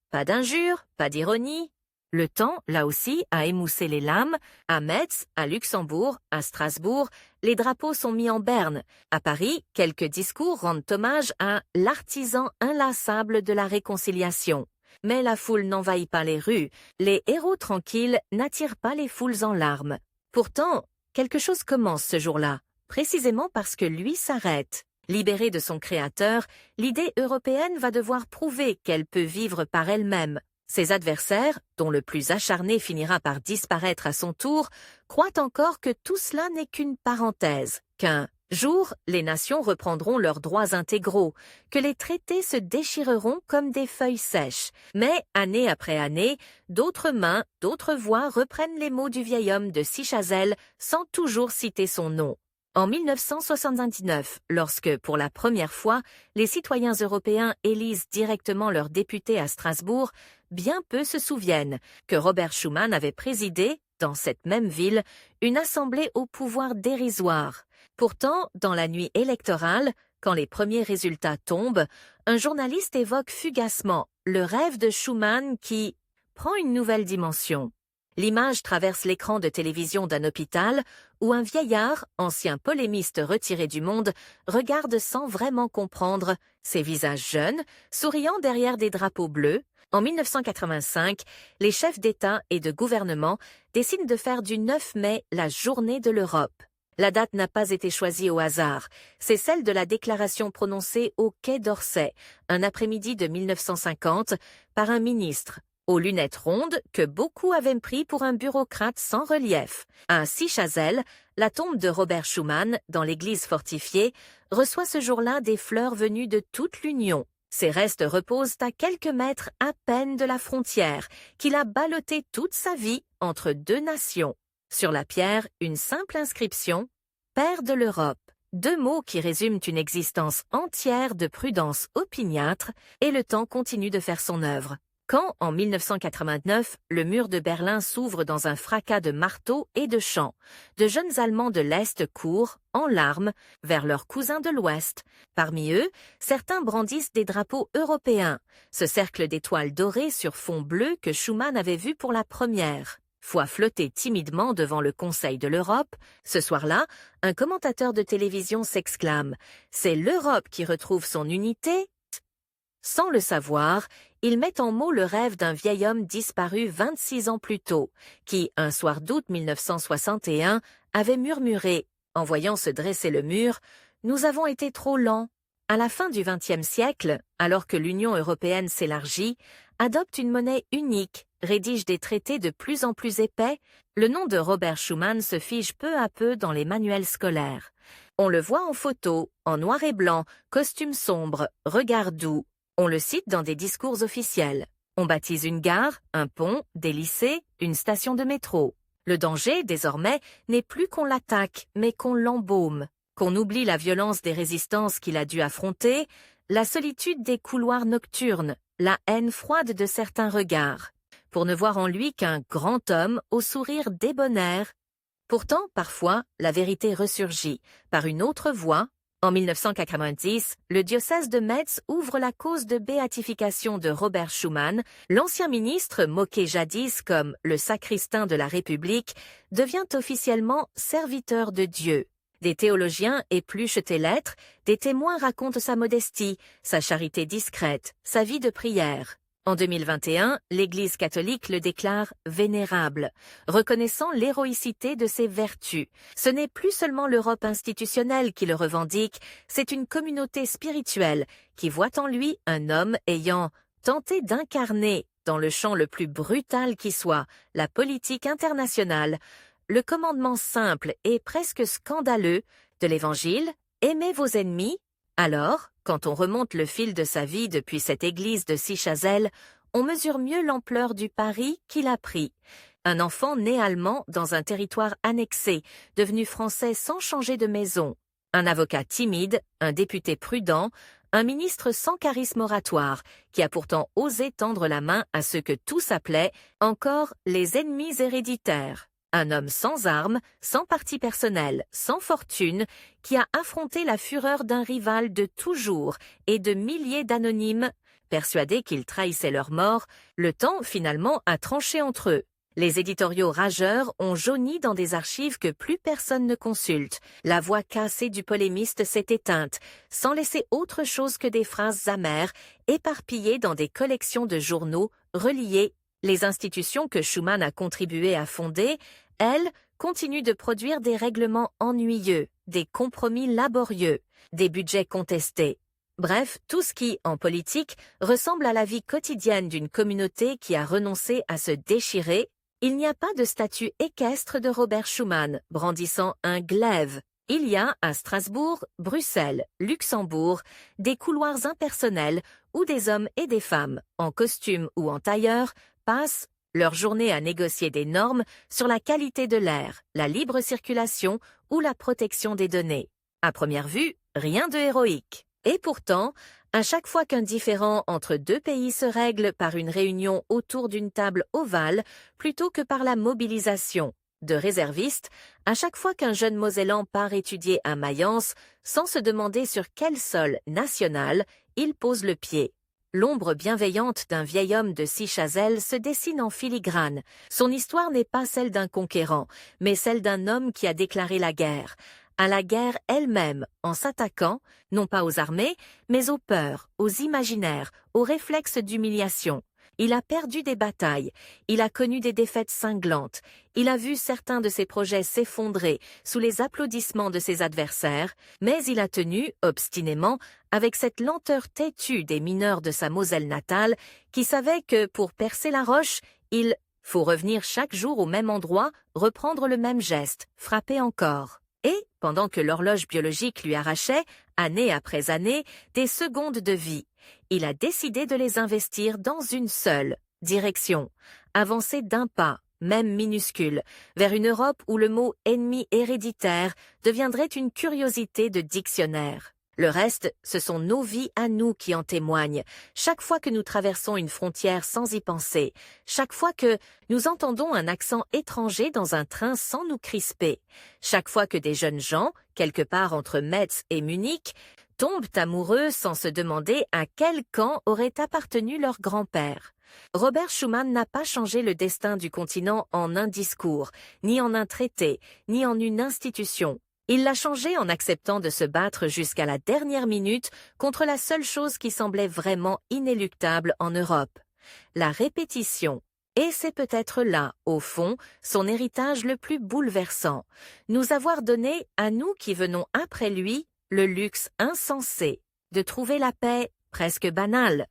[SPEAKER 1] Pas d'injures, pas d'ironie. Le temps, là aussi, a émoussé les lames. À Metz, à Luxembourg, à Strasbourg, les drapeaux sont mis en berne. À Paris, quelques discours rendent hommage à l'artisan inlassable de la réconciliation. Mais la foule n'envahit pas les rues, les héros tranquilles n'attirent pas les foules en larmes. Pourtant, quelque chose commence ce jour-là, précisément parce que lui s'arrête. Libérée de son créateur, l'idée européenne va devoir prouver qu'elle peut vivre par elle-même. Ses adversaires, dont le plus acharné finira par disparaître à son tour, croient encore que tout cela n'est qu'une parenthèse, qu'un jour, les nations reprendront leurs droits intégraux, que les traités se déchireront comme des feuilles sèches. Mais, année après année, d'autres mains, d'autres voix reprennent les mots du vieil homme de Sichazel sans toujours citer son nom. En 1979, lorsque, pour la première fois, les citoyens européens élisent directement leurs députés à Strasbourg, bien peu se souviennent que Robert Schumann avait présidé, dans cette même ville, une assemblée au pouvoir dérisoire. Pourtant, dans la nuit électorale, quand les premiers résultats tombent, un journaliste évoque fugacement le rêve de Schumann qui prend une nouvelle dimension. L'image traverse l'écran de télévision d'un hôpital où un vieillard, ancien polémiste retiré du monde, regarde sans vraiment comprendre ces visages jeunes, souriant derrière des drapeaux bleus. En 1985, les chefs d'État et de gouvernement décident de faire du 9 mai la journée de l'Europe. La date n'a pas été choisie au hasard, c'est celle de la déclaration prononcée au Quai d'Orsay, un après-midi de 1950, par un ministre, aux lunettes rondes que beaucoup avaient pris pour un bureaucrate sans relief. À Sichazel, la tombe de Robert Schumann, dans l'église fortifiée, reçoit ce jour-là des fleurs venues de toute l'Union. Ses restes reposent à quelques mètres à peine de la frontière, qu'il a ballottée toute sa vie entre deux nations. Sur la pierre, une simple inscription « Père de l'Europe ». Deux mots qui résument une existence entière de prudence opiniâtre, et le temps continue de faire son œuvre. Quand, en 1989, le mur de Berlin s'ouvre dans un fracas de marteaux et de chants, de jeunes Allemands de l'Est courent, en larmes, vers leurs cousins de l'Ouest. Parmi eux, certains brandissent des drapeaux européens, ce cercle d'étoiles dorées sur fond bleu que Schumann avait vu pour la première fois flotter timidement devant le Conseil de l'Europe. Ce soir-là, un commentateur de télévision s'exclame « C'est l'Europe qui retrouve son unité ?» Sans le savoir, il met en mots le rêve d'un vieil homme disparu 26 ans plus tôt, qui, un soir d'août 1961, avait murmuré, en voyant se dresser le mur, « Nous avons été trop lents ». À la fin du XXe siècle, alors que l'Union européenne s'élargit, adopte une monnaie unique, rédige des traités de plus en plus épais, le nom de Robert Schumann se fige peu à peu dans les manuels scolaires. On le voit en photo, en noir et blanc, costume sombre, regard doux. On le cite dans des discours officiels. On baptise une gare, un pont, des lycées, une station de métro. Le danger, désormais, n'est plus qu'on l'attaque, mais qu'on l'embaume, qu'on oublie la violence des résistances qu'il a dû affronter. la solitude des couloirs nocturnes, la haine froide de certains regards, pour ne voir en lui qu'un grand homme au sourire débonnaire. Pourtant, parfois, la vérité ressurgit, par une autre voie. En 1990, le diocèse de Metz ouvre la cause de béatification de Robert Schuman. L'ancien ministre, moqué jadis comme le sacristain de la République, devient officiellement serviteur de Dieu. Des théologiens épluchent tes lettres, des témoins racontent sa modestie, sa charité discrète, sa vie de prière. En 2021, l'Église catholique le déclare vénérable, reconnaissant l'héroïcité de ses vertus. Ce n'est plus seulement l'Europe institutionnelle qui le revendique, c'est une communauté spirituelle qui voit en lui un homme ayant tenté d'incarner, dans le champ le plus brutal qui soit, la politique internationale, le commandement simple et presque scandaleux de l'Évangile, « Aimez vos ennemis ». Alors, quand on remonte le fil de sa vie depuis cette église de Sichazel, on mesure mieux l'ampleur du pari qu'il a pris. Un enfant né allemand dans un territoire annexé, devenu français sans changer de maison. Un avocat timide, un député prudent, un ministre sans charisme oratoire, qui a pourtant osé tendre la main à ceux que tous appelaient encore les ennemis héréditaires. Un homme sans armes, sans parti personnel, sans fortune, qui a affronté la fureur d'un rival de toujours et de milliers d'anonymes, persuadés qu'ils trahissaient leur mort, le temps finalement a tranché entre eux. Les éditoriaux rageurs ont jauni dans des archives que plus personne ne consulte. La voix cassée du polémiste s'est éteinte, sans laisser autre chose que des phrases amères, éparpillées dans des collections de journaux reliés. Les institutions que Schuman a contribué à fonder, elles, continuent de produire des règlements ennuyeux, des compromis laborieux, des budgets contestés. Bref, tout ce qui, en politique, ressemble à la vie quotidienne d'une communauté qui a renoncé à se déchirer. Il n'y a pas de statue équestre de Robert Schuman brandissant un glaive. Il y a, à Strasbourg, Bruxelles, Luxembourg, des couloirs impersonnels où des hommes et des femmes, en costume ou en tailleur, passent leur journée à négocier des normes sur la qualité de l'air, la libre circulation ou la protection des données. À première vue, rien de héroïque. Et pourtant, à chaque fois qu'un différend entre deux pays se règle par une réunion autour d'une table ovale plutôt que par la mobilisation de réservistes, à chaque fois qu'un jeune Mosellan part étudier à Mayence sans se demander sur quel sol national il pose le pied. L'ombre bienveillante d'un vieil homme de Sichazel se dessine en filigrane. Son histoire n'est pas celle d'un conquérant, mais celle d'un homme qui a déclaré la guerre. À la guerre elle-même, en s'attaquant, non pas aux armées, mais aux peurs, aux imaginaires, aux réflexes d'humiliation. Il a perdu des batailles, il a connu des défaites cinglantes, il a vu certains de ses projets s'effondrer sous les applaudissements de ses adversaires, mais il a tenu, obstinément, avec cette lenteur têtue des mineurs de sa Moselle natale, qui savaient que, pour percer la roche, il faut revenir chaque jour au même endroit, reprendre le même geste, frapper encore. Et, pendant que l'horloge biologique lui arrachait, année après année, des secondes de vie, il a décidé de les investir dans une seule direction, avancer d'un pas, même minuscule, vers une Europe où le mot « ennemi héréditaire » deviendrait une curiosité de dictionnaire. Le reste, ce sont nos vies à nous qui en témoignent, chaque fois que nous traversons une frontière sans y penser, chaque fois que nous entendons un accent étranger dans un train sans nous crisper, chaque fois que des jeunes gens, quelque part entre Metz et Munich, tombent amoureux sans se demander à quel camp aurait appartenu leur grand-père. Robert Schuman n'a pas changé le destin du continent en un discours, ni en un traité, ni en une institution. Il l'a changé en acceptant de se battre jusqu'à la dernière minute contre la seule chose qui semblait vraiment inéluctable en Europe, la répétition. Et c'est peut-être là, au fond, son héritage le plus bouleversant, nous avoir donné, à nous qui venons après lui, le luxe insensé de trouver la paix presque banale